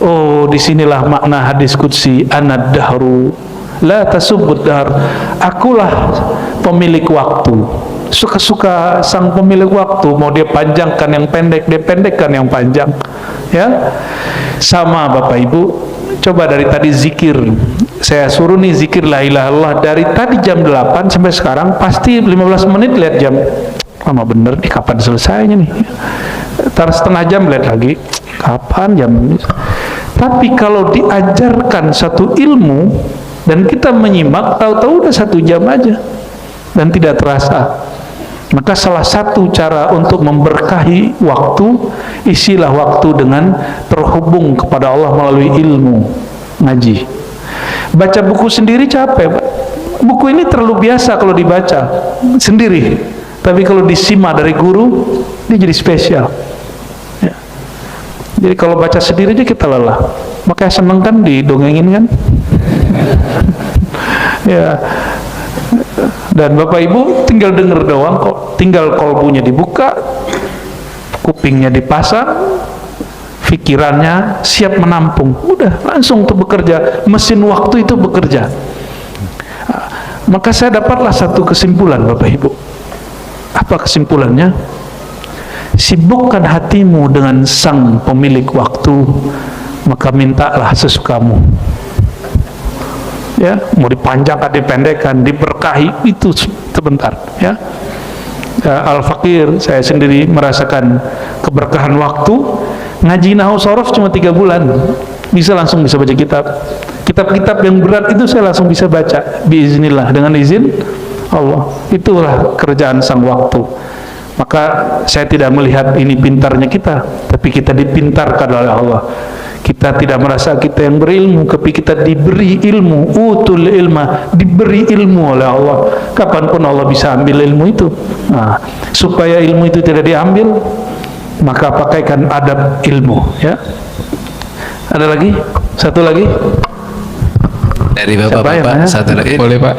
Oh, disinilah makna hadis qudsi, anad dahru la tasubbud dahr. Akulah pemilik waktu. Suka-suka sang pemilik waktu, mau dia panjangkan yang pendek, dia pendekkan yang panjang. Ya, sama Bapak Ibu. Coba dari tadi zikir, saya suruh nih zikir la ilaha illallah dari tadi jam 8 sampai sekarang, pasti 15 menit lihat jam, lama bener nih, kapan selesainya nih. Ntar setengah jam lihat lagi, kapan jam. Tapi kalau diajarkan satu ilmu dan kita menyimak, tahu-tahu udah 1 jam aja dan tidak terasa. Maka salah satu cara untuk memberkahi waktu, isilah waktu dengan terhubung kepada Allah melalui ilmu, ngaji. Baca buku sendiri capek, Pak. Buku ini terlalu biasa kalau dibaca sendiri, tapi kalau disimak dari guru, dia jadi spesial. Jadi kalau baca sendiri aja kita lelah. Makanya seneng kan didongengin kan? Ya. Dan Bapak Ibu tinggal denger doang kok, tinggal kolbunya dibuka, kupingnya dipasang, pikirannya siap menampung, udah langsung tuh bekerja, mesin waktu itu bekerja. Maka saya dapatlah satu kesimpulan Bapak Ibu. Apa kesimpulannya? Sibukkan hatimu dengan sang pemilik waktu, maka mintalah sesukamu. Ya, mau dipanjangkan, dipendekkan, diberkahi, itu sebentar. Ya, Al-Fakir, saya sendiri merasakan keberkahan waktu. Ngaji nahwu sorof cuma 3 bulan, bisa langsung bisa baca kitab. Kitab-kitab yang berat itu saya langsung bisa baca, biiznillah, dengan izin Allah. Itulah kerjaan sang waktu. Maka saya tidak melihat ini pintarnya kita, tapi kita dipintarkan oleh Allah. Kita tidak merasa kita yang berilmu, tapi kita diberi ilmu, utul ilma, diberi ilmu oleh Allah. Kapanpun Allah bisa ambil ilmu itu. Nah, supaya ilmu itu tidak diambil, maka pakaikan adab ilmu. Ya. Ada lagi? Satu lagi? Dari bapak-bapak, satu lagi. Boleh Pak?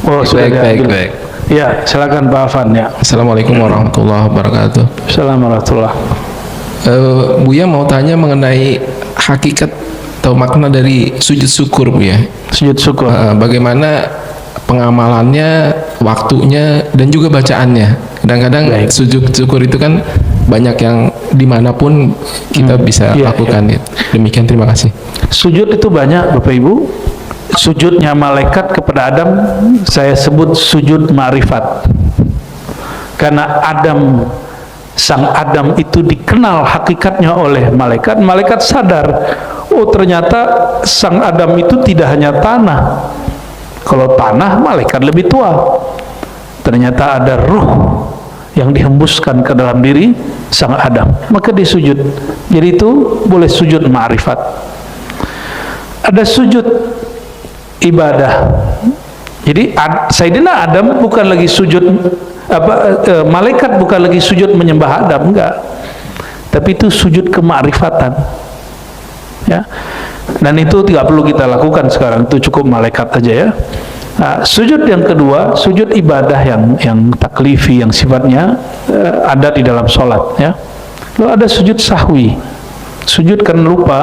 Oh, sudah baik. Ya, silakan Pak Afan ya. Assalamualaikum warahmatullahi wabarakatuh. Assalamualaikum warahmatullahi wabarakatuh. Buya mau tanya mengenai hakikat atau makna dari sujud syukur, Buya. Sujud syukur. Bagaimana pengamalannya, waktunya, dan juga bacaannya. Kadang-kadang sujud syukur itu kan banyak yang dimanapun kita bisa lakukan. Ya. Demikian, terima kasih. Sujud itu banyak Bapak Ibu. Sujudnya malaikat kepada Adam saya sebut sujud ma'rifat, karena sang Adam itu dikenal hakikatnya oleh malaikat. Malaikat sadar, oh ternyata sang Adam itu tidak hanya tanah. Kalau tanah, malaikat lebih tua. Ternyata ada ruh yang dihembuskan ke dalam diri sang Adam, maka disujud. Jadi itu boleh sujud ma'rifat. Ada sujud ibadah. Jadi Sayyidina Adam bukan lagi sujud malaikat bukan lagi sujud menyembah Adam, enggak. Tapi itu sujud kemakrifatan. Ya. Dan itu tidak perlu kita lakukan sekarang, itu cukup malaikat aja ya. Nah, sujud yang kedua, sujud ibadah yang taklifi, yang sifatnya ada di dalam sholat ya. Lalu ada sujud sahwi, sujud karena lupa.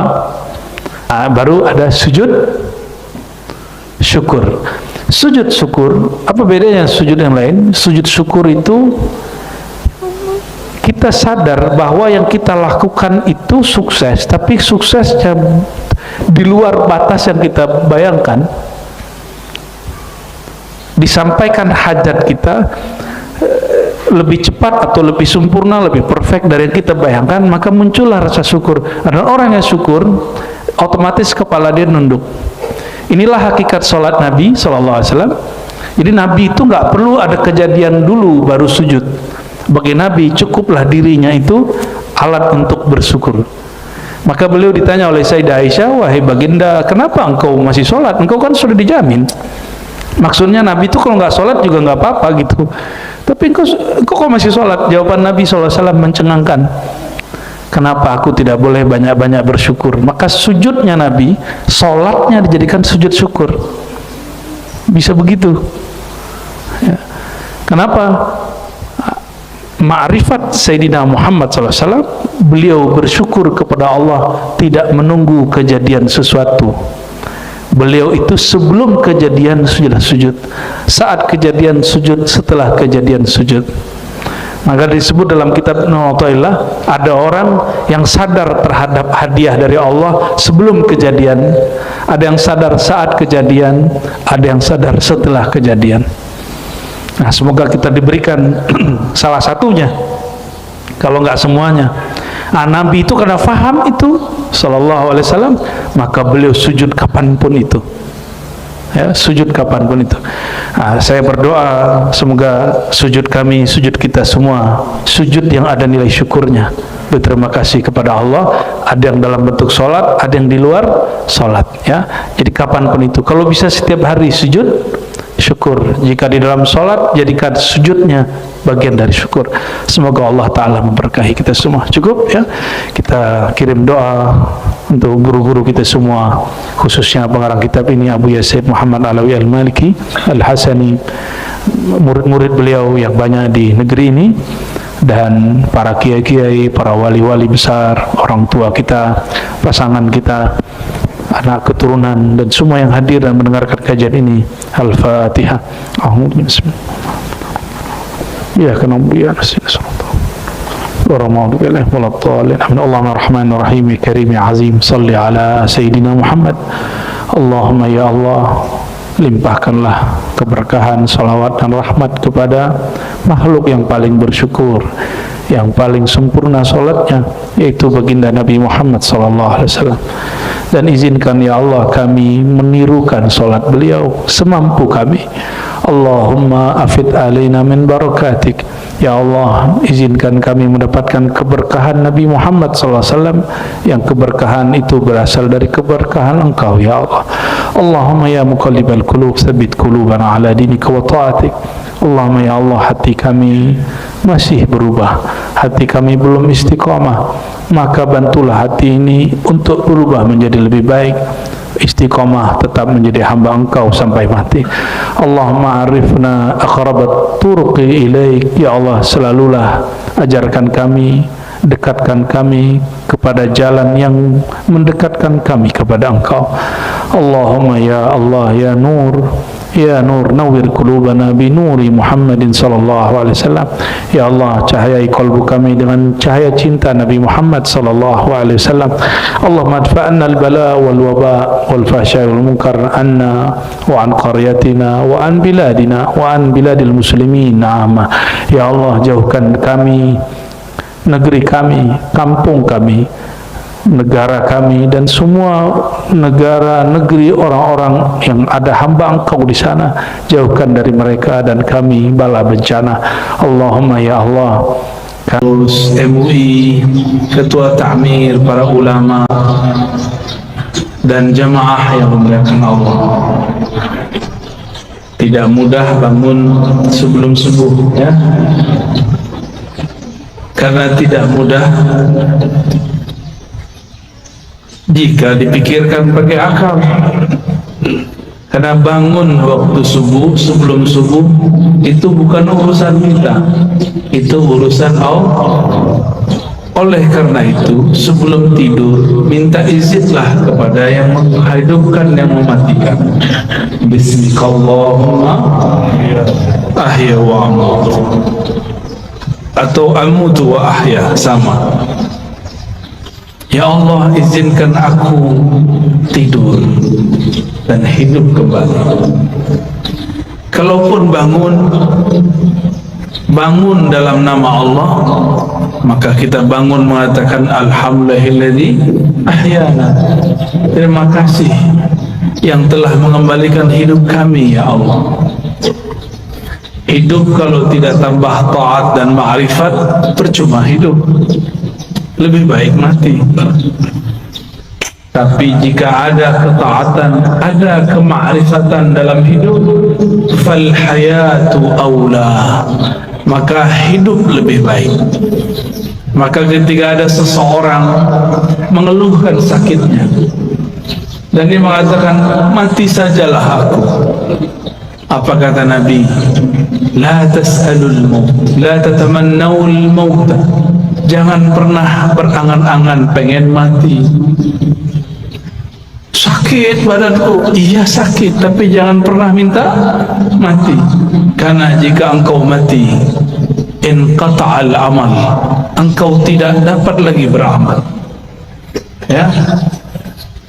Nah, baru ada sujud syukur. Sujud syukur, apa bedanya sujud yang lain? Sujud syukur itu kita sadar bahwa yang kita lakukan itu sukses, tapi suksesnya di luar batas yang kita bayangkan. Disampaikan hajat kita lebih cepat atau lebih sempurna, lebih perfect dari yang kita bayangkan, maka muncullah rasa syukur. Dan orang yang syukur, otomatis kepala dia nunduk. Inilah hakikat sholat Nabi SAW. Jadi Nabi itu nggak perlu ada kejadian dulu baru sujud. Bagi Nabi cukuplah dirinya itu alat untuk bersyukur. Maka beliau ditanya oleh Sayyidah Aisyah, wahai baginda, kenapa engkau masih sholat? Engkau kan sudah dijamin. Maksudnya Nabi itu kalau nggak sholat juga nggak apa-apa gitu. Tapi engkau kok masih sholat? Jawaban Nabi SAW mencengangkan. Kenapa aku tidak boleh banyak-banyak bersyukur? Maka sujudnya Nabi, sholatnya dijadikan sujud syukur. Bisa begitu ya. Kenapa? Ma'rifat Sayyidina Muhammad SAW, beliau bersyukur kepada Allah tidak menunggu kejadian sesuatu. Beliau itu sebelum kejadian sudah sujud, saat kejadian sujud, setelah kejadian sujud. Maka disebut dalam kitab Nu'ata'illah, ada orang yang sadar terhadap hadiah dari Allah sebelum kejadian, ada yang sadar saat kejadian, ada yang sadar setelah kejadian. Nah, semoga kita diberikan salah satunya, kalau nggak semuanya. Nah, Nabi itu karena faham itu Sallallahu Alaihi Wasallam, maka beliau sujud kapanpun itu ya, sujud kapanpun itu. Nah, saya berdoa semoga sujud kami, sujud kita semua, sujud yang ada nilai syukurnya. Berterima kasih kepada Allah. Ada yang dalam bentuk sholat, ada yang di luar sholat ya. Jadi kapanpun itu, kalau bisa setiap hari sujud, syukur. Jika di dalam sholat, jadikan sujudnya bagian dari syukur. Semoga Allah Ta'ala memberkahi kita semua. Cukup ya, kita kirim doa untuk guru-guru kita semua, khususnya pengarang kitab ini Abu Yasid Muhammad Alawi Al-Maliki Al-Hasani, murid-murid beliau yang banyak di negeri ini, dan para kiai-kiai, para wali-wali besar, orang tua kita, pasangan kita, anak keturunan, dan semua yang hadir dan mendengarkan kajian ini. Al-Fatihah. Ya kana biya Allahumma rahmanir rahim karim azim salli ala sayyidina Muhammad. Allahumma ya Allah, limpahkanlah keberkahan, salawat dan rahmat kepada makhluk yang paling bersyukur, yang paling sempurna salatnya, yaitu baginda Nabi Muhammad SAW. Dan izinkan ya Allah kami menirukan salat beliau semampu kami. Allahumma afid alaina min barakatik. Ya Allah, izinkan kami mendapatkan keberkahan Nabi Muhammad SAW, yang keberkahan itu berasal dari keberkahan Engkau ya Allah. Allahumma ya muqallibal qulub tsabbit qulubana ala dinika wa ta'atik. Allahumma ya Allah, hati kami masih berubah, hati kami belum istiqamah, maka bantulah hati ini untuk berubah menjadi lebih baik, istiqamah tetap menjadi hamba Engkau sampai mati. Allahumma arifna aqrabat turuqi ilaik. Ya Allah, selalulah ajarkan kami, dekatkan kami kepada jalan yang mendekatkan kami kepada Engkau. Allahumma ya Allah ya Nur, ya Nur, nawwir qulubana bi nuri Muhammadin sallallahu alaihi wasallam. Ya Allah, cahayai kalbu kami dengan cahaya cinta Nabi Muhammad sallallahu alaihi wasallam. Allahumma adfa'na al-bala wal waba wal fahsya wal munkar anna wa an qaryatina wa an biladina wa an biladil muslimin amma. Ya Allah, jauhkan kami, negeri kami, kampung kami, negara kami, dan semua negara negeri orang-orang yang ada hamba Engkau di sana, jauhkan dari mereka dan kami bala bencana. Allahumma ya Allah, Terus MUI, ketua takmir, para ulama dan jamaah yang memuliakan Allah. Tidak mudah bangun sebelum subuh ya, karena tidak mudah jika dipikirkan pakai akal. Karena bangun waktu subuh, sebelum subuh, itu bukan urusan kita, itu urusan Allah. Oleh karena itu, sebelum tidur, minta izinlah kepada yang menghidupkan, yang mematikan. Bismillahirrahmanirrahim. Ahya wa amut, atau amutu wa ahya, sama. Ya Allah, izinkan aku tidur dan hidup kembali. Kalaupun bangun dalam nama Allah, maka kita bangun mengatakan alhamdulillahilladzi ahyana. Terima kasih yang telah mengembalikan hidup kami ya Allah. Hidup kalau tidak tambah taat dan ma'rifat, percuma hidup, lebih baik mati. Tapi jika ada ketaatan, ada kemakrifatan dalam hidup, fal hayatu aula, maka hidup lebih baik. Maka ketika ada seseorang mengeluhkan sakitnya dan dia mengatakan mati sajalah aku, apa kata Nabi? La tas'alul maut, la tatamannawul maut. Jangan pernah berangan-angan pengen mati. Sakit badanku, iya sakit, tapi jangan pernah minta mati. Karena jika engkau mati, inqata'al amal, engkau tidak dapat lagi beramal. Ya,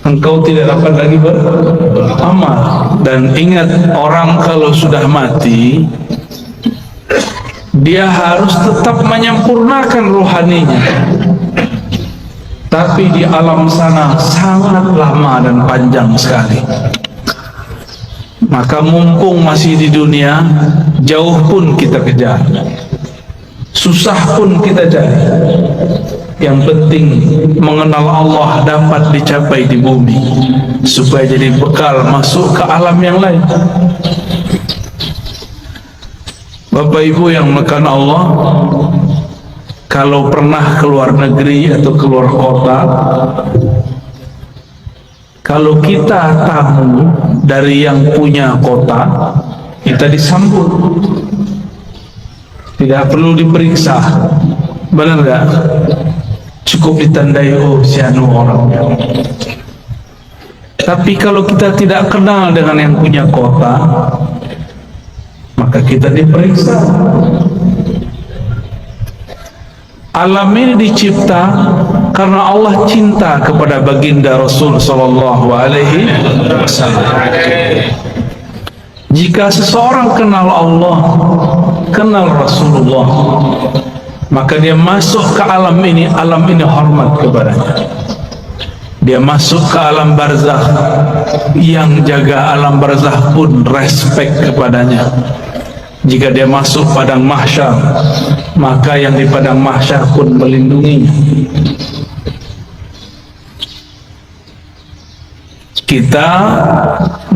engkau tidak dapat lagi beramal. Dan ingat, orang kalau sudah mati, dia harus tetap menyempurnakan rohaninya, tapi di alam sana sangat lama dan panjang sekali. Maka mumpung masih di dunia, jauh pun kita kejar, susah pun kita cari. Yang penting mengenal Allah dapat dicapai di bumi, supaya jadi bekal masuk ke alam yang lain. Bapak Ibu yang melakukan Allah, kalau pernah keluar negeri atau keluar kota, kalau kita tamu dari yang punya kota, kita disambut, tidak perlu diperiksa, benar nggak? Cukup ditandai, oh si anu orangnya. Tapi kalau kita tidak kenal dengan yang punya kota, maka kita diperiksa. Alam ini dicipta karena Allah cinta kepada baginda Rasul sallallahu alaihi wasallam. Jika seseorang kenal Allah, kenal Rasulullah, maka dia masuk ke alam ini hormat kepadanya. Dia masuk ke alam barzakh, yang jaga alam barzakh pun respect kepadanya. Jika dia masuk padang mahsyar, maka yang di padang mahsyar pun melindunginya. Kita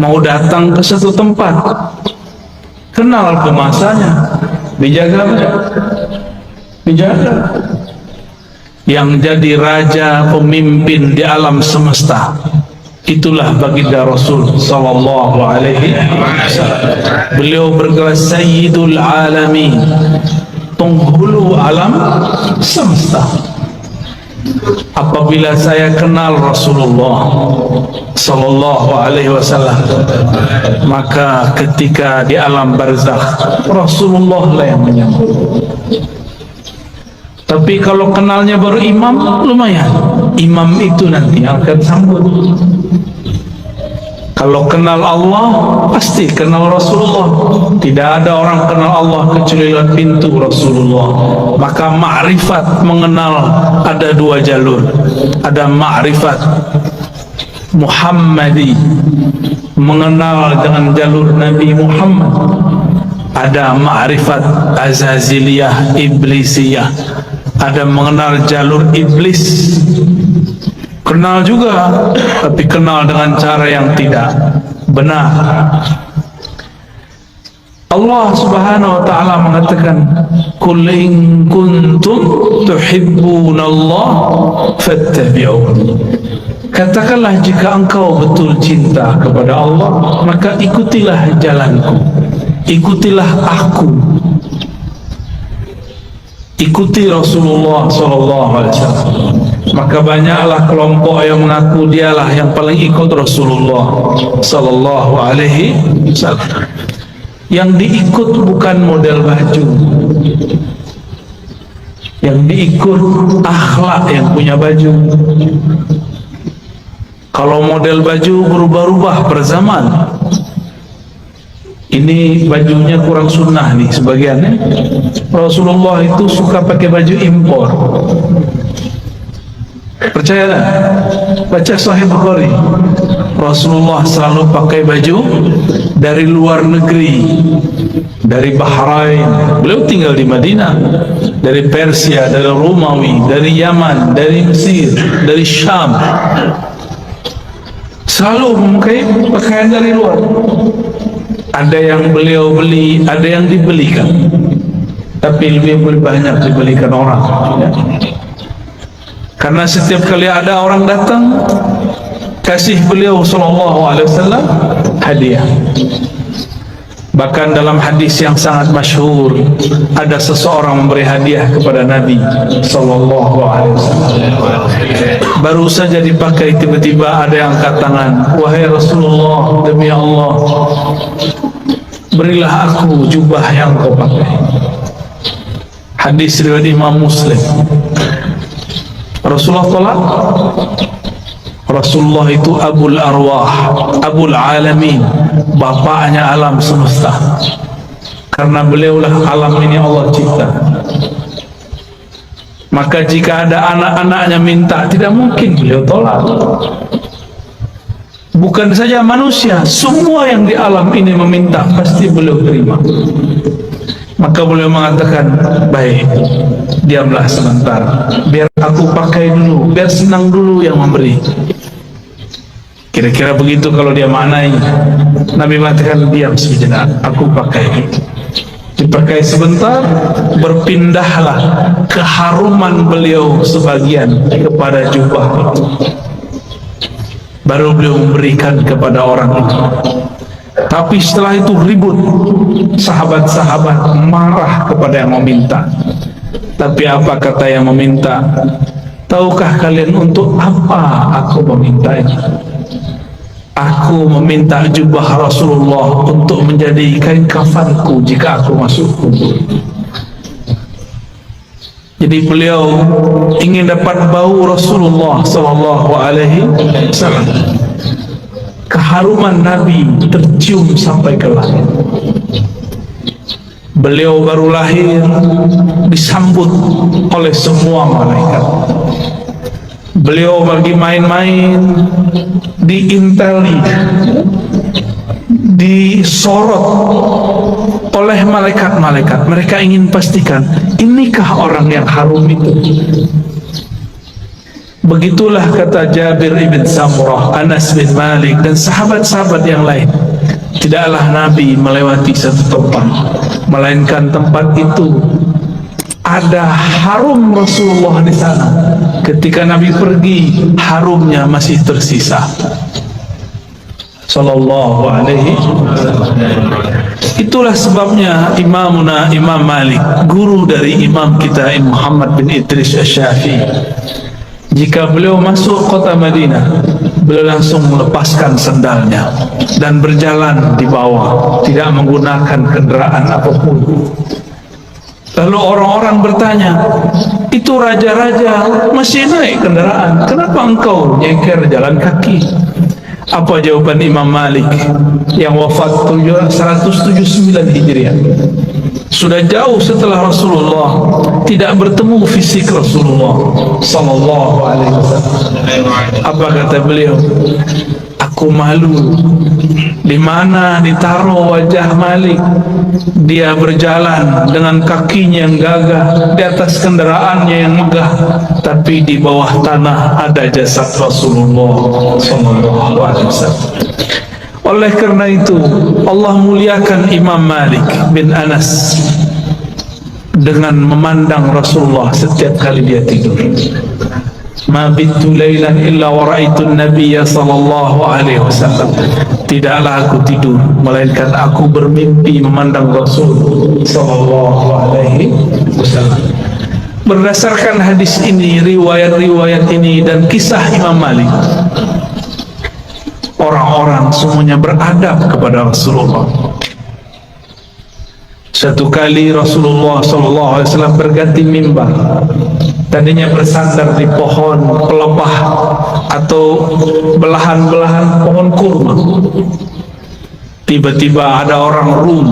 mau datang ke satu tempat, kenal kemasannya, dijaga apa? Dijaga. Yang jadi raja pemimpin di alam semesta, itulah baginda Rasul sallallahu alaihi wasallam. Beliau bergelar Sayyidul Alamin, penghulu alam semesta. Apabila saya kenal Rasulullah sallallahu alaihi wasallam, maka ketika di alam barzakh Rasulullah lah yang menyambut. Tapi kalau kenalnya baru imam, lumayan, imam itu nanti akan sambut. Kalau kenal Allah, pasti kenal Rasulullah. Tidak ada orang kenal Allah kecuali lewat pintu Rasulullah. Maka ma'rifat mengenal ada dua jalur. Ada ma'rifat Muhammadi, mengenal dengan jalur Nabi Muhammad. Ada ma'rifat Azaziliyah, Iblisiyah. Ada mengenal jalur iblis, kenal juga, tapi kenal dengan cara yang tidak benar. Allah Subhanahu wa ta'ala mengatakan, "Qul in kuntum tuhibbunallah fattabi'uni." Katakanlah, jika engkau betul cinta kepada Allah, maka ikutilah jalanku, ikutilah aku, ikuti Rasulullah SAW. Maka banyaklah kelompok yang mengaku dialah yang paling ikut Rasulullah SAW. Yang diikut bukan model baju, yang diikut akhlak yang punya baju. Kalau model baju berubah-ubah per zaman. Ini bajunya kurang sunnah nih sebagiannya. Rasulullah itu suka pakai baju impor. Percaya tak? Baca Sahih Bukhari. Rasulullah selalu pakai baju dari luar negeri, dari Bahrain. Beliau tinggal di Madinah. Dari Persia, dari Romawi, dari Yaman, dari Mesir, dari Syam. Selalu memakai pakaian dari luar. Ada yang beliau beli, ada yang dibelikan, tapi lebih banyak dibelikan orang, ya. Karena setiap kali ada orang datang, kasih beliau sallallahu alaihi wasallam hadiah. Bahkan dalam hadis yang sangat masyhur, ada seseorang memberi hadiah kepada Nabi sallallahu alaihi wasallam. Baru saja dipakai, tiba-tiba ada yang angkat tangan, "Wahai Rasulullah, demi Allah, berilah aku jubah yang kau pakai." Hadis riwayat Imam Muslim. Rasulullah tolak. Rasulullah itu Abul Arwah, Abul Alamin, bapaknya alam semesta. Karena beliaulah alam ini Allah cipta. Maka jika ada anak-anaknya minta, tidak mungkin beliau tolak. Bukan saja manusia, semua yang di alam ini meminta, pasti beliau terima. Maka beliau mengatakan, "Baik, diamlah sebentar, biar aku pakai dulu, biar senang dulu yang memberi." Kira-kira begitu kalau dia maknai. Nabi mengatakan, "Diam sejenak, aku pakai." dipakai sebentar, berpindahlah keharuman beliau sebagian kepada jubah itu. Baru beliau memberikan kepada orang itu. Tapi setelah itu ribut, sahabat-sahabat marah kepada yang meminta. Tapi apa kata yang meminta? Tahukah kalian untuk apa aku meminta ini? Aku meminta jubah Rasulullah untuk menjadi kain kafanku jika aku masuk kubur. Jadi beliau ingin dapat bau Rasulullah sallallahu alaihi wasallam. Keharuman Nabi tercium sampai ke langit. Beliau baru lahir disambut oleh semua malaikat. Beliau lagi main-main, diinteli, disorot oleh malaikat-malaikat. Mereka ingin pastikan, inikah orang yang harum itu? Begitulah kata Jabir ibn Samurah, Anas bin Malik dan sahabat-sahabat yang lain. Tidaklah Nabi melewati satu tempat, melainkan tempat itu ada harum Rasulullah di sana. Ketika Nabi pergi, harumnya masih tersisa. Sallallahu alaihi wasallam. Itulah sebabnya Imam Malik, guru dari imam kita Muhammad bin Idris Asy-Syafi'i, jika beliau masuk kota Madinah, beliau langsung melepaskan sendalnya dan berjalan di bawah, tidak menggunakan kendaraan apapun. Lalu orang-orang bertanya, itu raja-raja masih naik kendaraan, kenapa engkau nyengker jalan kaki? Apa jawaban Imam Malik yang wafat 179 Hijriah? Sudah jauh setelah Rasulullah, tidak bertemu fisik Rasulullah sallallahu alaihi wasallam. Apa kata beliau? Aku malu. Di mana ditaruh wajah Malik? Dia berjalan dengan kakinya yang gagah di atas kendaraannya yang megah, tapi di bawah tanah ada jasad Rasulullah sallallahu alaihi wasallam. Oleh karena itu Allah muliakan Imam Malik bin Anas dengan memandang Rasulullah setiap kali dia tidur. Ma bittu lailan illa wa ra'aitu an-nabiyya sallallahu alaihi wasallam. Tidaklah aku tidur melainkan aku bermimpi memandang Rasul sallallahu alaihi wasallam. Berdasarkan hadis ini, riwayat-riwayat ini dan kisah Imam Malik, orang-orang semuanya beradab kepada Rasulullah. Satu kali Rasulullah SAW berganti mimbar. Tadinya bersandar di pohon pelepah atau belahan-belahan pohon kurma. Tiba-tiba ada orang Rum,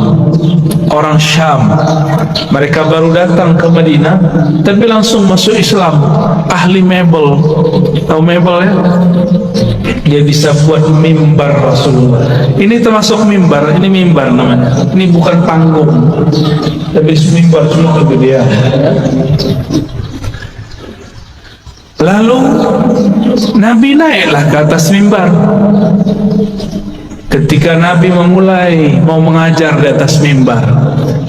orang Syam. Mereka baru datang ke Madinah, tapi langsung masuk Islam. Ahli mebel, tahu mebel ya? Dia bisa buat mimbar Rasulullah. Ini termasuk mimbar, ini mimbar namanya. Ini bukan panggung, tapi mimbar cuma kegedean. Lalu Nabi naiklah ke atas mimbar. Ketika Nabi memulai mau mengajar di atas mimbar,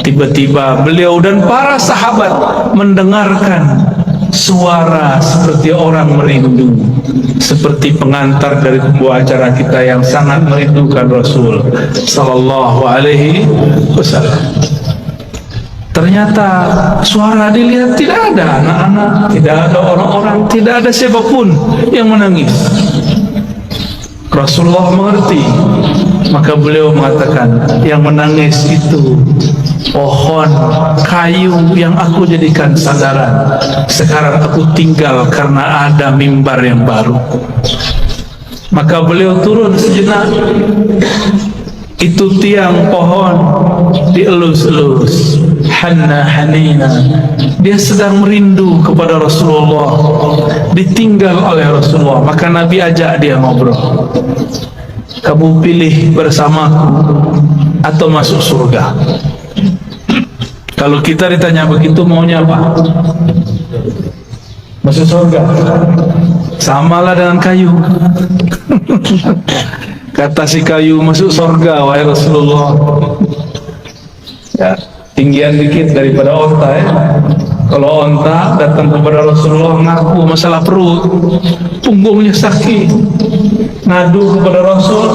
tiba-tiba beliau dan para sahabat mendengarkan suara seperti orang merindu, seperti pengantar dari pembawa acara kita yang sangat merindukan Rasul sallallahu alaihi wasallam. Ternyata suara dilihat tidak ada anak-anak, tidak ada orang-orang, tidak ada siapapun yang menangis. Rasulullah mengerti, maka beliau mengatakan, yang menangis itu pohon kayu yang aku jadikan sandaran. Sekarang aku tinggal karena ada mimbar yang baru. Maka beliau turun sejenak. Itu tiang pohon dielus-elus, hanna hanina. Dia sedang merindu kepada Rasulullah, ditinggal oleh Rasulullah. Maka Nabi ajak dia ngobrol. Kamu pilih bersamaku atau masuk surga? Kalau kita ditanya begitu, maunya apa? Masuk surga. Samalah dengan kayu. Kata si kayu, masuk surga wahai Rasulullah. Ya. tinggian dikit daripada onta ya. Kalau onta datang kepada Rasulullah ngaku masalah perut, punggungnya sakit, ngadu kepada Rasul,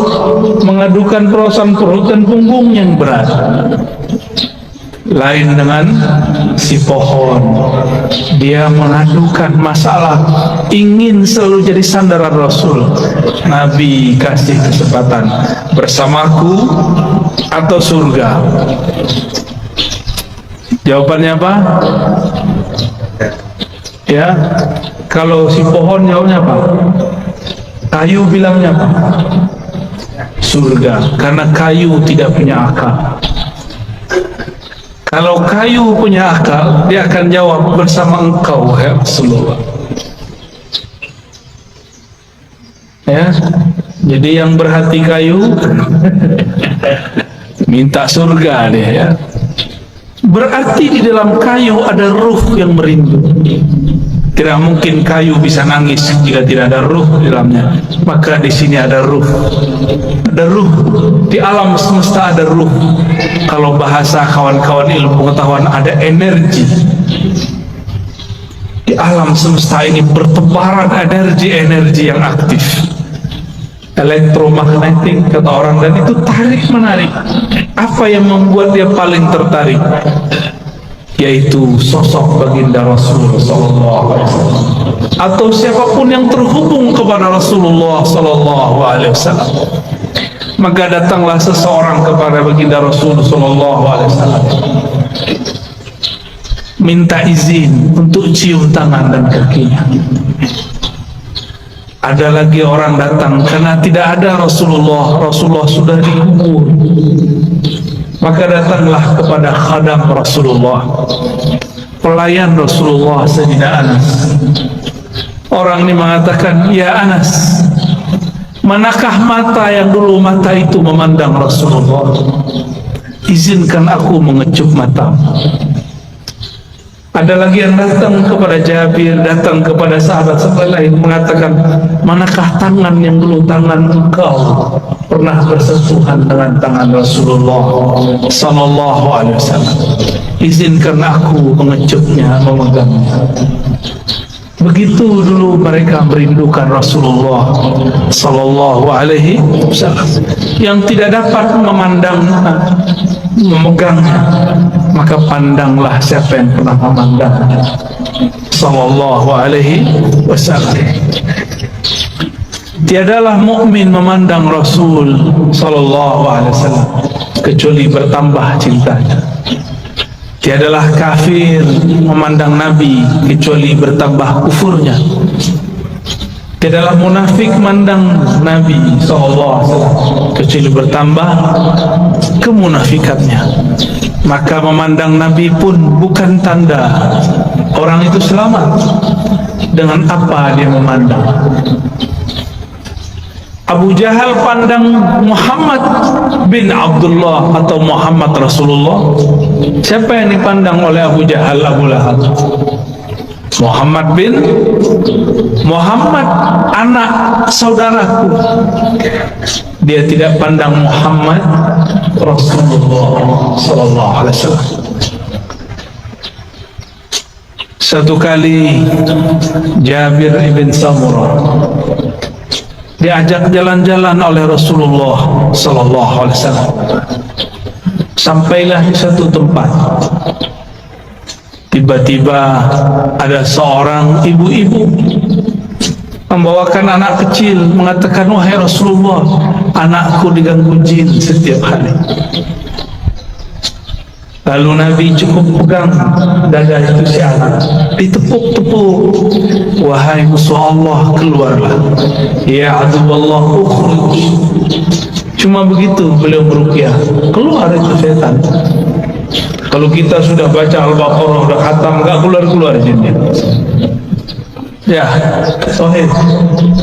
mengadukan perasaan perut dan punggung yang berat. Lain dengan si pohon, dia mengadukan masalah, ingin selalu jadi sandaran Rasul. Nabi kasih kesempatan, bersamaku atau surga. Jawabannya apa? Ya, kalau si pohon jawabnya apa? Kayu bilangnya apa? Surga, karena kayu tidak punya akal. Kalau kayu punya akal, dia akan jawab bersama engkau, ya Rasulullah. Ya, jadi yang berhati kayu minta surga dia ya. Berarti di dalam kayu ada ruh yang merindu. Tidak mungkin kayu bisa nangis jika tidak ada ruh di dalamnya. Maka di sini ada ruh. Ada ruh. Di alam semesta ada ruh. Kalau bahasa kawan-kawan ilmu pengetahuan ada energi. Di alam semesta ini bertebaran energi-energi yang aktif. Elektromagnetik kata orang, dan itu tarik menarik. Apa yang membuat dia paling tertarik? Yaitu sosok baginda Rasulullah sallallahu alaihi wasallam, atau siapapun yang terhubung kepada Rasulullah sallallahu alaihi wasallam. Maka datanglah seseorang kepada baginda Rasulullah sallallahu alaihi wasallam, minta izin untuk cium tangan dan kakinya. Ada lagi orang datang karena tidak ada Rasulullah sudah dikubur. Maka datanglah kepada khadam Rasulullah, pelayan Rasulullah, Sayyidina Anas. Orang ini mengatakan, ya Anas, manakah mata yang dulu mata itu memandang Rasulullah? Izinkan aku mengecup mata. Ada lagi yang datang kepada Jabir, datang kepada sahabat-sahabat lain, mengatakan, manakah tangan yang dulu tangan engkau pernah bersentuhan dengan tangan Rasulullah sallallahu alaihi wasallam? Izinkan aku mengecupnya, memegangnya. Begitu dulu mereka merindukan Rasulullah sallallahu alaihi wasallam, yang tidak dapat memandangnya, memegangnya. Maka pandanglah siapa yang pernah memandangnya sallallahu alaihi wasallam. Tiadalah mukmin memandang Rasul sallallahu alaihi wasallam kecuali bertambah cintanya. Tiadalah kafir memandang Nabi kecuali bertambah kufurnya. Tiadalah munafik memandang Nabi sallallahu alaihi wasallam kecuali bertambah kemunafikannya. Maka memandang Nabi pun bukan tanda orang itu selamat. Dengan apa dia memandang? Abu Jahal pandang Muhammad bin Abdullah atau Muhammad Rasulullah. Siapa yang dipandang oleh Abu Jahal, Abu Lahab? Muhammad bin Muhammad, anak saudaraku. Dia tidak pandang Muhammad Rasulullah sallallahu alaihi wasallam. Satu kali Jabir ibn Samurah diajak jalan-jalan oleh Rasulullah sallallahu alaihi wasallam. Sampailah di satu tempat. Tiba-tiba ada seorang ibu-ibu membawakan anak kecil, mengatakan, wahai Rasulullah, anakku diganggu jin setiap hari. Lalu Nabi cukup pegang dada itu si anak, ditepuk-tepuk. Wahai musuh Allah, keluarlah. Ya aduwallah, ukhruj. Cuma begitu beliau meruqyah, keluar itu setan. Kalau kita sudah baca Al-Baqarah, sudah khatam, nggak keluar-keluar jinnya. Ya, sahih.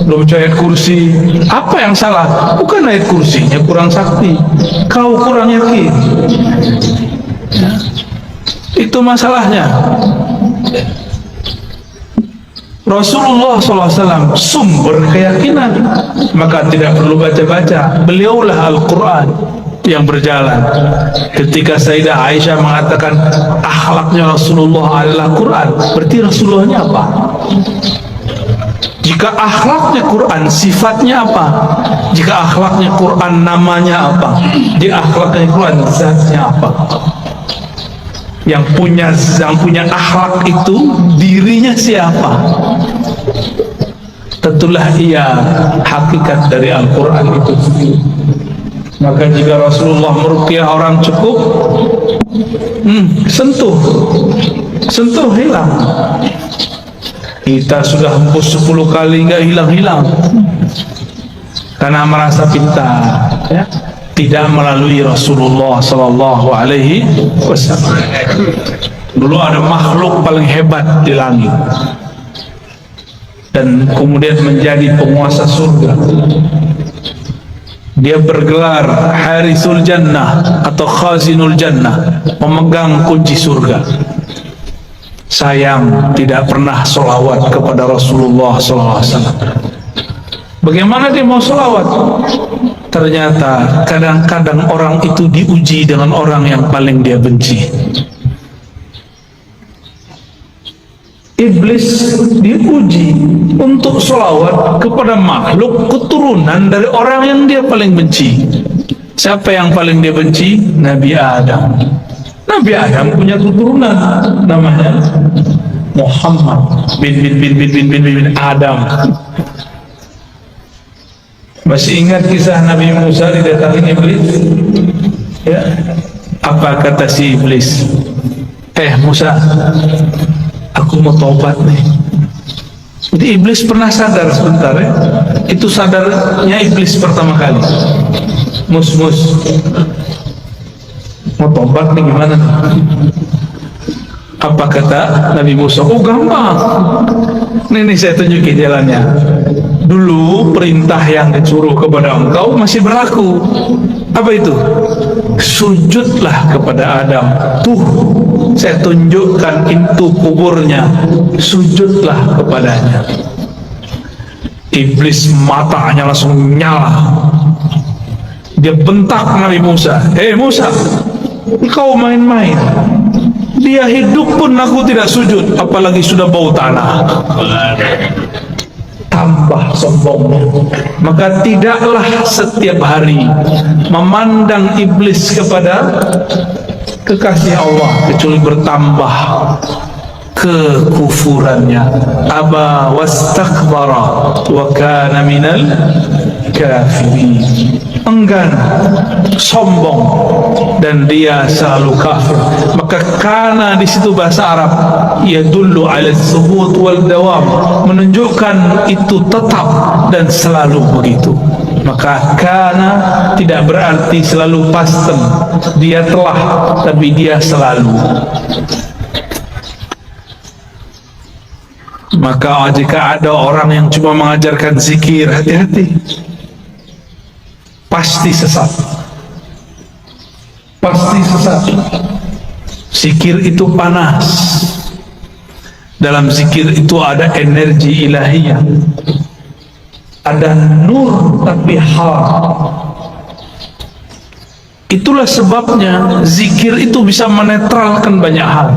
Belum baca ayat kursi. Apa yang salah? Bukan ayat kursinya kurang sakti, kau kurang yakin. Ya. Itu masalahnya. Rasulullah SAW sumber keyakinan, maka tidak perlu baca-baca. Beliaulah Al-Quran. yang berjalan. Ketika Sayyidah Aisyah mengatakan akhlaknya Rasulullah adalah Quran, berarti Rasulullahnya apa? Jika akhlaknya Quran, sifatnya apa? Jika akhlaknya Quran, namanya apa? Jika akhlaknya Quran, zatnya apa? Yang punya akhlak itu dirinya siapa? Tentulah ia hakikat dari Al-Quran itu sendiri. Maka jika Rasulullah meruqyah orang cukup, sentuh hilang. Kita sudah hembus 10 kali nggak hilang-hilang karena merasa pintar, ya? Tidak melalui Rasulullah Sallallahu Alaihi Wasallam. Dulu ada makhluk paling hebat di langit dan kemudian menjadi penguasa surga. Dia bergelar Harisul Jannah atau Khazinul Jannah, memegang kunci surga. Sayang tidak pernah sholawat kepada Rasulullah SAW. Bagaimana dia mau sholawat? Ternyata kadang-kadang orang itu diuji dengan orang yang paling dia benci. Iblis diuji untuk sholawat kepada makhluk keturunan dari orang yang dia paling benci. Siapa yang paling dia benci? Nabi Adam. Nabi Adam punya keturunan namanya Muhammad bin Adam. Masih ingat kisah Nabi Musa didatangi iblis? Ya. Apa kata si iblis? Musa, aku mau tobat nih. Jadi iblis pernah sadar sebentar, ya. Itu sadarnya iblis pertama kali. Mus, mau tobat nih gimana? Apa kata Nabi Musa? Oh gampang. Nih saya tunjukin jalannya. Dulu perintah yang disuruh kepada engkau masih berlaku. Apa itu? Sujudlah kepada Adam. Tuh, saya tunjukkan itu kuburnya. Sujudlah kepadanya. Iblis matanya langsung nyala. Dia bentak Nabi Musa. Musa, engkau main-main. Dia hidup pun aku tidak sujud, apalagi sudah bau tanah. Tambah sombongnya. Maka tidaklah setiap hari memandang iblis kepada kekasih Allah kecuali bertambah kekufurannya. Aba wastakbara wa kana minal kafirin. Enggan, sombong, dan dia selalu kafir. Maka kana di situ bahasa Arab yadullu ala thubut wal dawam, menunjukkan itu tetap dan selalu begitu. Maka kana tidak berarti selalu pasten, dia telah, tapi dia selalu. Maka jika ada orang yang cuma mengajarkan zikir, hati-hati, pasti sesat. Pasti sesat. Zikir itu panas. Dalam zikir itu ada energi ilahiyah, ada nur tapi hal. Itulah sebabnya zikir itu bisa menetralkan banyak hal.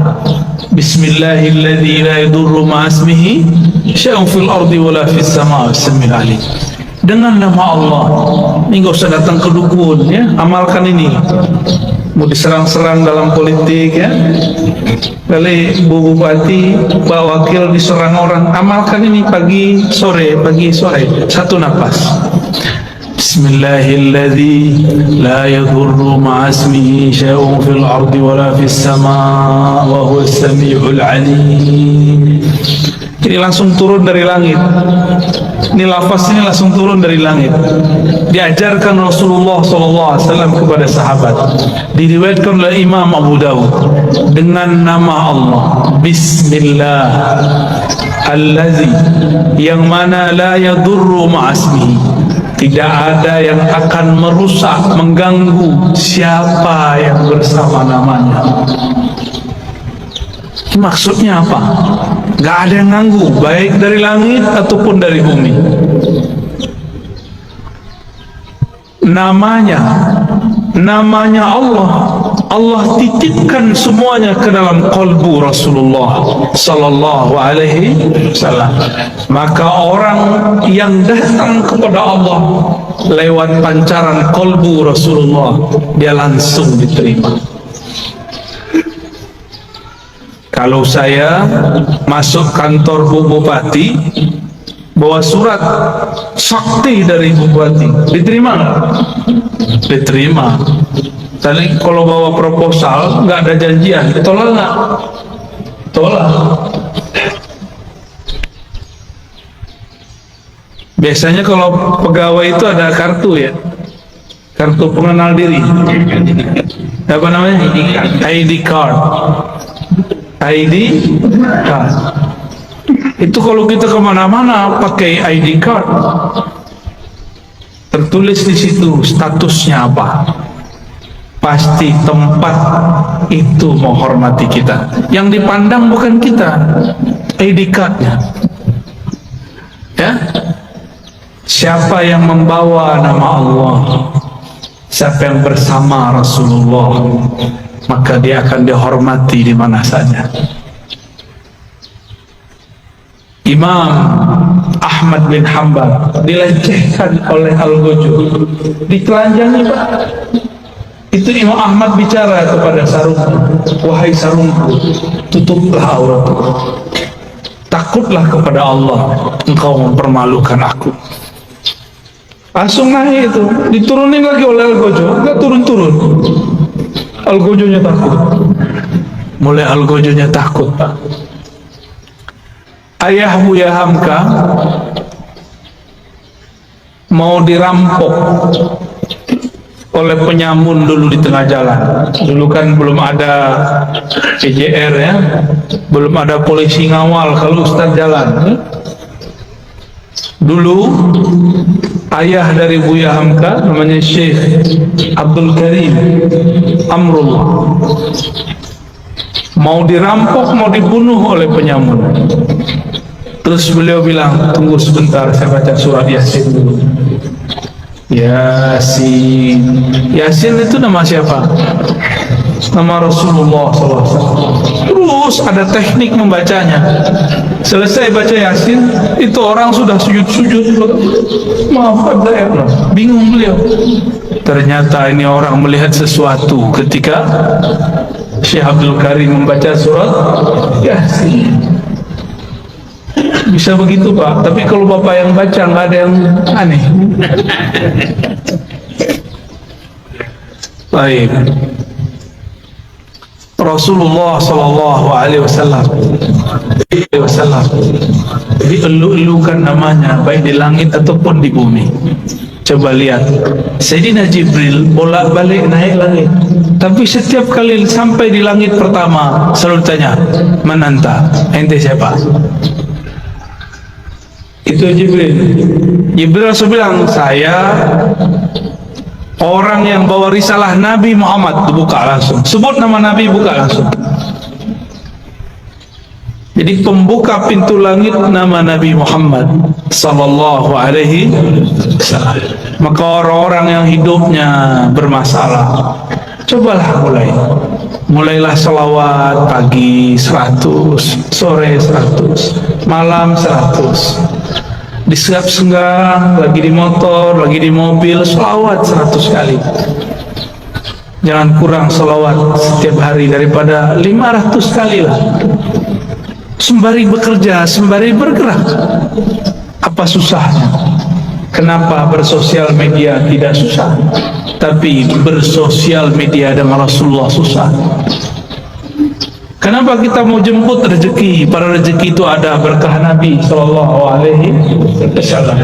Bismillahilladzi la yadurru ma'asmihi syai'un fil ardi wala fis sama'i as-sami'ul 'alim. Dengan nama Allah. Ini gak usah datang ke dukun, ya. Amalkan ini. Mau diserang-serang dalam politik, ya. Kali Bu Bupati, Pak Wakil diserang orang, amalkan ini pagi sore, satu nafas. Bismillahilladzi la yadurru ma'asmihi syai'un fil ardi wala fis sama' wa huwas sami'ul 'alim. Ini langsung turun dari langit. Ini lafaz ini langsung turun dari langit. Diajarkan Rasulullah SAW kepada sahabat. Diriwayatkan oleh Imam Abu Dawud dengan nama Allah. Bismillah Allazi, yang mana la yadurru ma'asmihi, tidak ada yang akan merusak, mengganggu siapa yang bersama namanya. Maksudnya apa? Gak ada yang ganggu, baik dari langit ataupun dari bumi. Namanya namanya Allah, Allah titipkan semuanya ke dalam kalbu Rasulullah sallallahu alaihi wasallam. Maka orang yang datang kepada Allah lewat pancaran kalbu Rasulullah, dia langsung diterima. Kalau saya masuk kantor Bu Bupati, bawa surat sakti dari Bu Bupati, diterima nggak? Diterima. Tapi kalau bawa proposal nggak ada janjian, ditolak nggak? Tolak. Biasanya kalau pegawai itu ada kartu ya, kartu pengenal diri. Apa namanya? ID card. ID card. Itu kalau kita kemana-mana pakai ID card, tertulis di situ statusnya apa. Pasti tempat itu menghormati kita. Yang dipandang bukan kita, ID cardnya. Ya, siapa yang membawa nama Allah, siapa yang bersama Rasulullah, maka dia akan dihormati di mana saja. Imam Ahmad bin Hanbal dilecehkan oleh Al-Ghajjuj, ditelanjangi Pak. Itu Imam Ahmad bicara kepada sarungku, wahai sarungku, tutuplah auratku, takutlah kepada Allah, engkau mempermalukan aku. Langsung naik itu, diturunin lagi oleh Al-Ghajjuj, enggak turun-turun. Al-Ghajjujnya takut. Mulai Al-Ghajjujnya takut Pak. Ayah Buya Hamka mau dirampok oleh penyamun dulu di tengah jalan. Dulu kan belum ada PJR ya, belum ada polisi ngawal kalau Ustaz jalan. Dulu ayah dari Buya Hamka namanya Syekh Abdul Karim Amrullah mau dirampok, mau dibunuh oleh penyamun. Terus beliau bilang, tunggu sebentar, saya baca surat Yasin dulu. Yasin. Yasin itu nama siapa? Nama Rasulullah SAW. Terus ada teknik membacanya. Selesai baca Yasin, itu orang sudah sujud-sujud. Maaf, bingung beliau. Ternyata ini orang melihat sesuatu ketika Syekh Abdul Karim membaca surat Yasin. Bisa begitu Pak, tapi kalau Bapak yang baca nggak ada yang aneh. Baik. Rasulullah sallallahu alaihi wasallam dielu-elukan namanya baik di langit ataupun di bumi. Coba lihat, Sayyidina Jibril bolak-balik naik langit, tapi setiap kali sampai di langit pertama selalu tanya, "Mananta? Ente siapa?" Itu Jibril. Jibril langsung bilang, "Saya orang yang bawa risalah Nabi Muhammad." Buka langsung, sebut nama Nabi, buka langsung. Jadi pembuka pintu langit nama Nabi Muhammad sallallahu alaihi wasallam. Maka orang-orang yang hidupnya bermasalah, cobalah mulailah salawat pagi 100, sore 100, malam 100. Di senggak lagi di motor, lagi di mobil, salawat 100 kali. Jangan kurang salawat setiap hari daripada 500 kali lah. Sembari bekerja, sembari bergerak. Apa susahnya? Kenapa bersosial media tidak susah, tapi bersosial media dengan Rasulullah susah? Kenapa kita mau jemput rezeki? Para rezeki itu ada berkah Nabi sallallahu alaihi wasallam.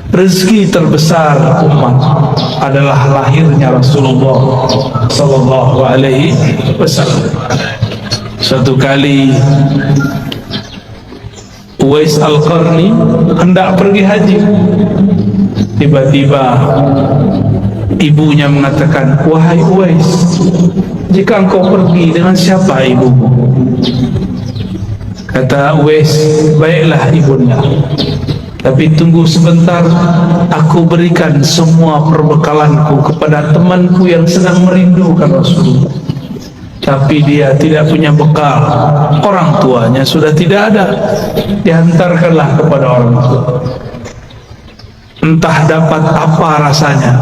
Rezeki terbesar umat adalah lahirnya Rasulullah sallallahu alaihi wasallam. Suatu kali Uwais Al-Qarni hendak pergi haji. Tiba-tiba ibunya mengatakan, "Wahai Uwais, jika engkau pergi, dengan siapa ibumu?" Kata Uwais, "Baiklah ibunda, Tapi tunggu sebentar, aku berikan semua perbekalanku kepada temanku yang sedang merindukan Rasulullah. Tapi dia tidak punya bekal, orang tuanya sudah tidak ada, dihantarkanlah kepada orang tua. Entah dapat apa rasanya.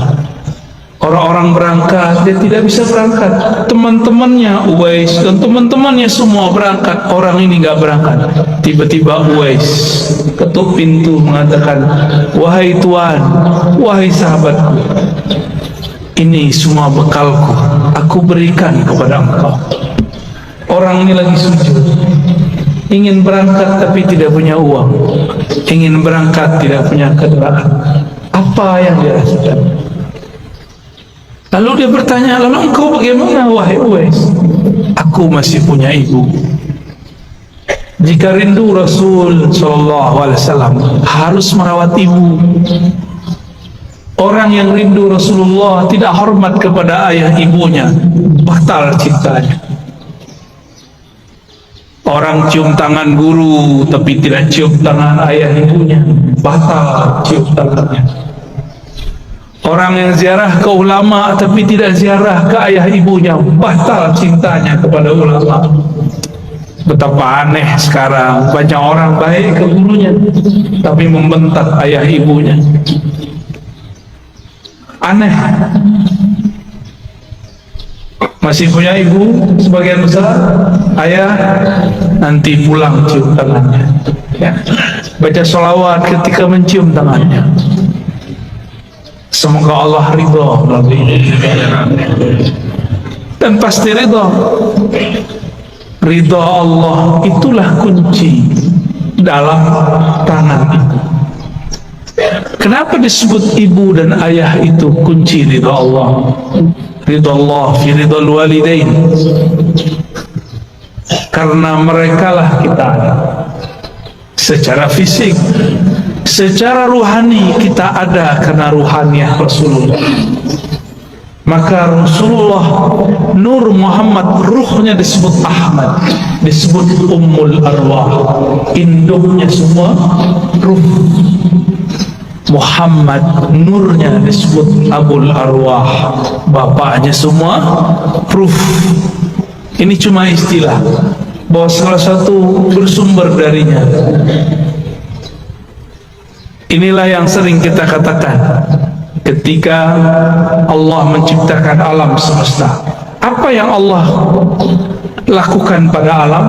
Orang-orang berangkat, dia tidak bisa berangkat. Teman-temannya Uwais dan teman-temannya semua berangkat, orang ini nggak berangkat. Tiba-tiba Uwais ketuk pintu mengatakan, wahai Tuan, wahai sahabatku, ini semua bekalku, aku berikan kepada engkau. Orang ini lagi sujud, ingin berangkat tapi tidak punya uang, ingin berangkat tidak punya kendaraan. Apa yang dia rasakan? Lalu dia bertanya, lalu engkau bagaimana wahai Uwais? Aku masih punya ibu. Jika rindu Rasul SAW harus merawat ibu. Orang yang rindu Rasulullah tidak hormat kepada ayah ibunya, batal cintanya. Orang cium tangan guru tapi tidak cium tangan ayah ibunya, batal cium tangannya. Orang yang ziarah ke ulama tapi tidak ziarah ke ayah ibunya, batal cintanya kepada ulama. Betapa aneh sekarang, banyak orang baik ke gurunya tapi membentak ayah ibunya. Aneh. Masih punya ibu sebagian besar, ayah nanti pulang cium tangannya, ya. Baca sholawat ketika mencium tangannya. Semoga Allah ridha dan pasti ridha. Ridha Allah itulah kunci dalam tangan ibu. Kenapa disebut ibu dan ayah itu kunci ridha Allah? Ridha Allah fi ridhal walidain. Karena merekalah kita secara fisik, secara ruhani kita ada karena ruhaniyah Rasulullah. Maka Rasulullah Nur Muhammad, ruhnya disebut Ahmad, disebut Ummul Arwah, induknya semua ruh. Muhammad, nurnya disebut Abul Arwah, bapaknya semua ruh. Ini cuma istilah bahwa salah satu bersumber darinya. Inilah yang sering kita katakan ketika Allah menciptakan alam semesta. Apa yang Allah lakukan pada alam?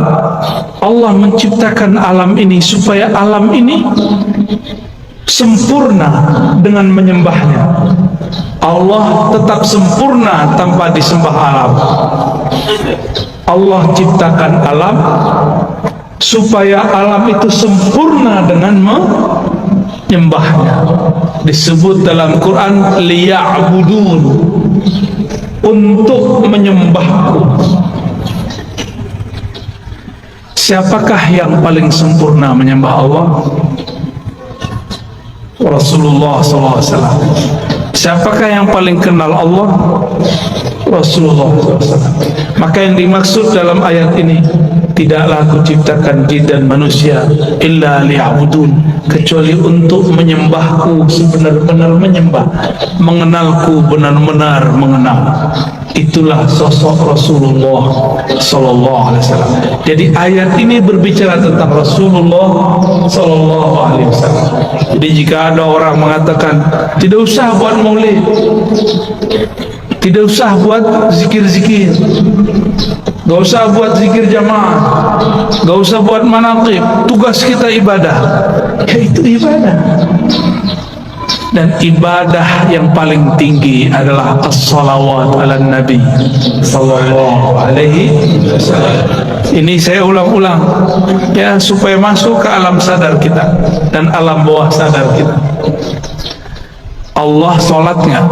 Allah menciptakan alam ini supaya alam ini sempurna dengan menyembahnya. Allah tetap sempurna tanpa disembah alam. Allah ciptakan alam supaya alam itu sempurna dengan menyembahnya. Disebut dalam Quran liya'budun, untuk menyembahku. Siapakah yang paling sempurna menyembah Allah? Rasulullah SAW. Siapakah yang paling kenal Allah? Rasulullah SAW. Maka yang dimaksud dalam ayat ini, tidaklah aku ciptakan jin dan manusia illa liya'budun, kecuali untuk menyembahku sebenar-benar menyembah, mengenalku benar-benar mengenal. Itulah sosok Rasulullah Sallallahu Alaihi Wasallam. Jadi ayat ini berbicara tentang Rasulullah Sallallahu Alaihi Wasallam. Jadi jika ada orang mengatakan tidak usah buat maulid, tidak usah buat zikir-zikir, gak usah buat zikir jamaah, gak usah buat manaqib, tugas kita ibadah, ya itu ibadah. Dan ibadah yang paling tinggi adalah as-salawat ala nabi sallallahu alaihi wasallam. Ini saya ulang-ulang ya, supaya masuk ke alam sadar kita dan alam bawah sadar kita. Allah sholat nggak?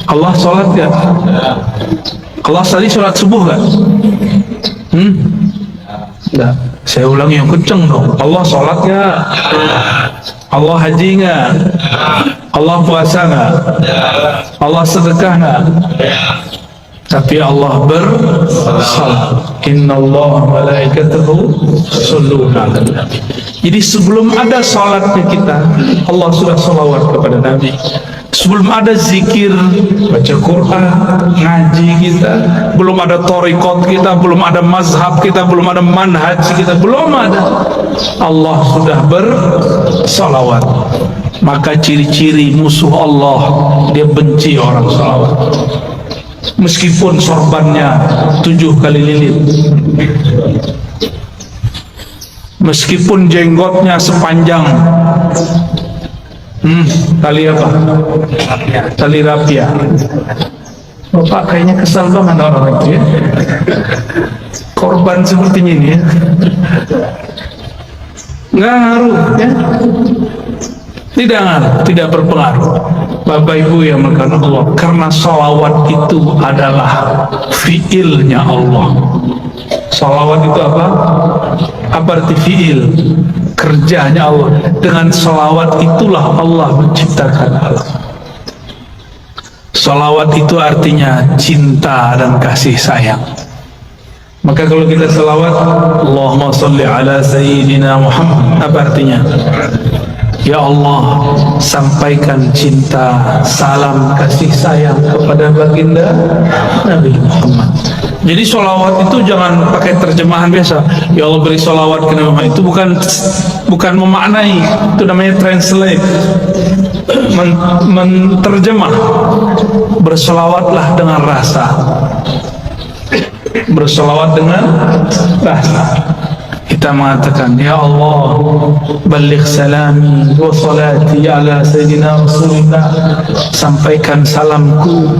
Allah sholat nggak? Allah tadi sholat subuh nggak? Nggak. Saya ulang yang kenceng dong. Allah sholat nggak? Allah haji nggak? Allah puasa nggak? Allah sedekah nggak? tapi Allah bersalawat. Innallaha malaikatahu yusholluna 'alan nabi. Jadi sebelum ada salatnya kita, Allah sudah salawat kepada Nabi. Sebelum ada zikir, baca Quran, ngaji kita, belum ada thariqat kita, belum ada mazhab kita, belum ada manhaj kita, belum ada, Allah sudah bersalawat. Maka ciri-ciri musuh Allah, dia benci orang salawat. Meskipun sorbannya 7 kali lilit, meskipun jenggotnya sepanjang tali apa? Tali rapia. Bapak kayaknya kesal banget orang itu ya. Korban seperti ini ya. Nggak ngaruh ya. Tidak ngaruh, tidak berpengaruh. Bapak Ibu yang mengasihi Allah, karena salawat itu adalah fiilnya Allah. Salawat itu apa? Apa arti fiil? Kerjanya Allah. Dengan salawat itulah Allah menciptakan alam. Salawat itu artinya cinta dan kasih sayang. Maka kalau kita salawat, Allahumma salli ala Sayyidina Muhammad, apa artinya? Ya Allah, sampaikan cinta, salam, kasih sayang kepada baginda Nabi Muhammad. Jadi sholawat itu jangan pakai terjemahan biasa. Ya Allah beri sholawat ke Nabi Muhammad. Itu bukan memaknai, itu namanya translate, menterjemah. Bersolawatlah dengan rasa. Bersolawat dengan rasa. Kita mengatakan, Ya Allah, baligh salami wa salati ala Sayyidina Rasulullah. Sampaikan salamku,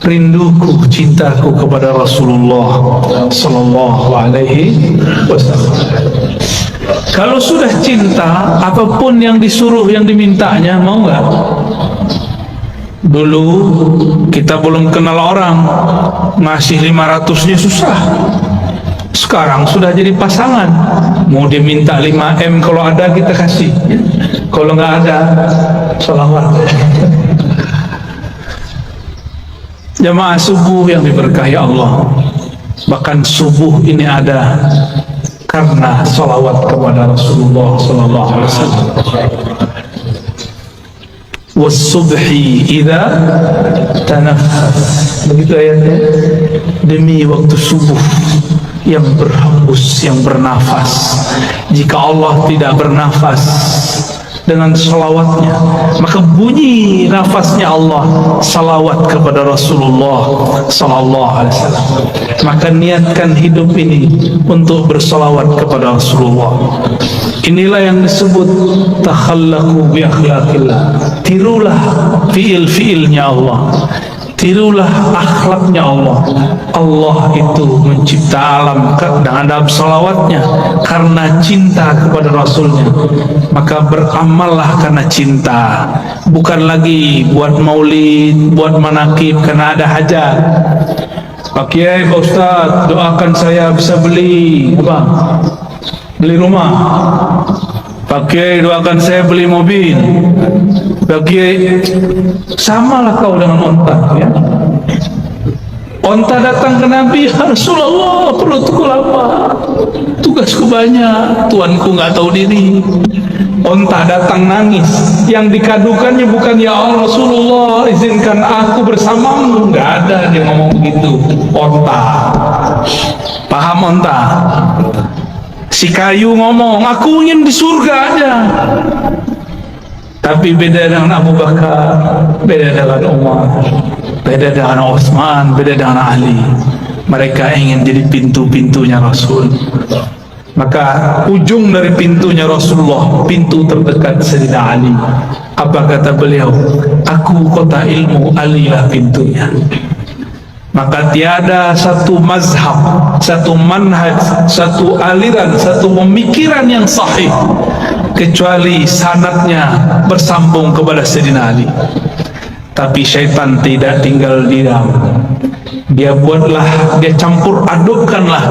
rinduku, cintaku kepada Rasulullah sallallahu alaihi wasallam. Kalau sudah cinta, apapun yang disuruh, yang dimintanya, mau nggak? Dulu kita belum kenal orang, ngasih 500-nya susah. Sekarang sudah jadi pasangan, mau diminta 5M, kalau ada kita kasih, kalau nggak ada sholawat. Jamaah subuh yang diberkahi Allah, bahkan subuh ini ada karena sholawat kepada Rasulullah sallallahu alaihi wasallam. Wasubhi idza tanaffas, begitu ayatnya, demi waktu subuh yang berhembus, yang bernafas. Jika Allah tidak bernafas dengan salawatnya, maka bunyi nafasnya Allah salawat kepada Rasulullah sallallahu alaihi wasallam. Maka niatkan hidup ini untuk bersalawat kepada Rasulullah. Inilah yang disebut takhallaqu bi akhlaqillah. Tirulah fiil-fiilnya Allah, tirulah akhlaknya Allah. Allah itu mencipta alam dengan salawatnya karena cinta kepada Rasulnya. Maka beramallah karena cinta, bukan lagi buat maulid, buat manakib karena ada hajat. Pak Kiai, Pak Ustaz, doakan saya bisa beli apa? Beli rumah. Pak Kiai, doakan saya beli mobil. Pak Kiai, samalah kau dengan onta ya. Onta datang ke Nabi, ya Rasulullah, perutku lama, tugasku banyak, tuanku nggak tahu diri. Onta datang nangis, yang dikadukannya bukan ya Allah Rasulullah izinkan aku bersamamu, nggak ada dia ngomong begitu. Onta, paham onta? Si kayu ngomong, aku ingin di surga aja. Tapi beda dengan Abu Bakar, beda dengan Umar, beda dengan Utsman, beda dengan Ali. Mereka ingin jadi pintu-pintunya Rasul. Maka ujung dari pintunya Rasulullah, pintu terdekat Sayyidina Ali. Apa kata beliau? Aku kota ilmu, Ali lah pintunya. Maka tiada satu mazhab, satu manhaj, satu aliran, satu pemikiran yang sahih kecuali sanadnya bersambung kepada Sayyidina Ali. Tapi syaitan tidak tinggal diam. Dia buatlah, dia campur adukkanlah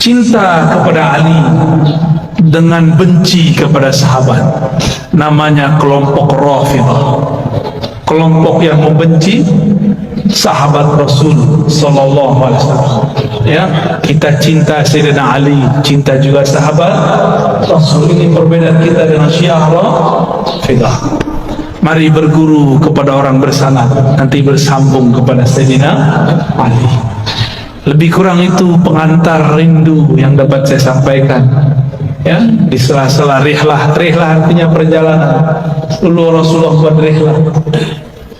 cinta kepada Ali dengan benci kepada sahabat. Namanya kelompok Rafidhah, kelompok yang membenci sahabat Rasul sallallahu alaihi wasallam. Ya, kita cinta Sayyidina Ali, cinta juga sahabat Rasul. Ini perbedaan kita dengan Syiah Rafidah. Mari berguru kepada orang bersanad, nanti bersambung kepada Sayyidina Ali. Lebih kurang itu pengantar rindu yang dapat saya sampaikan. Ya, di sela-sela rihlah artinya perjalanan. Dulu Rasulullah buat rihlah.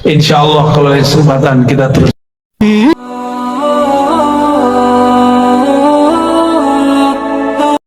Insyaallah kalau ada kesempatan kita terus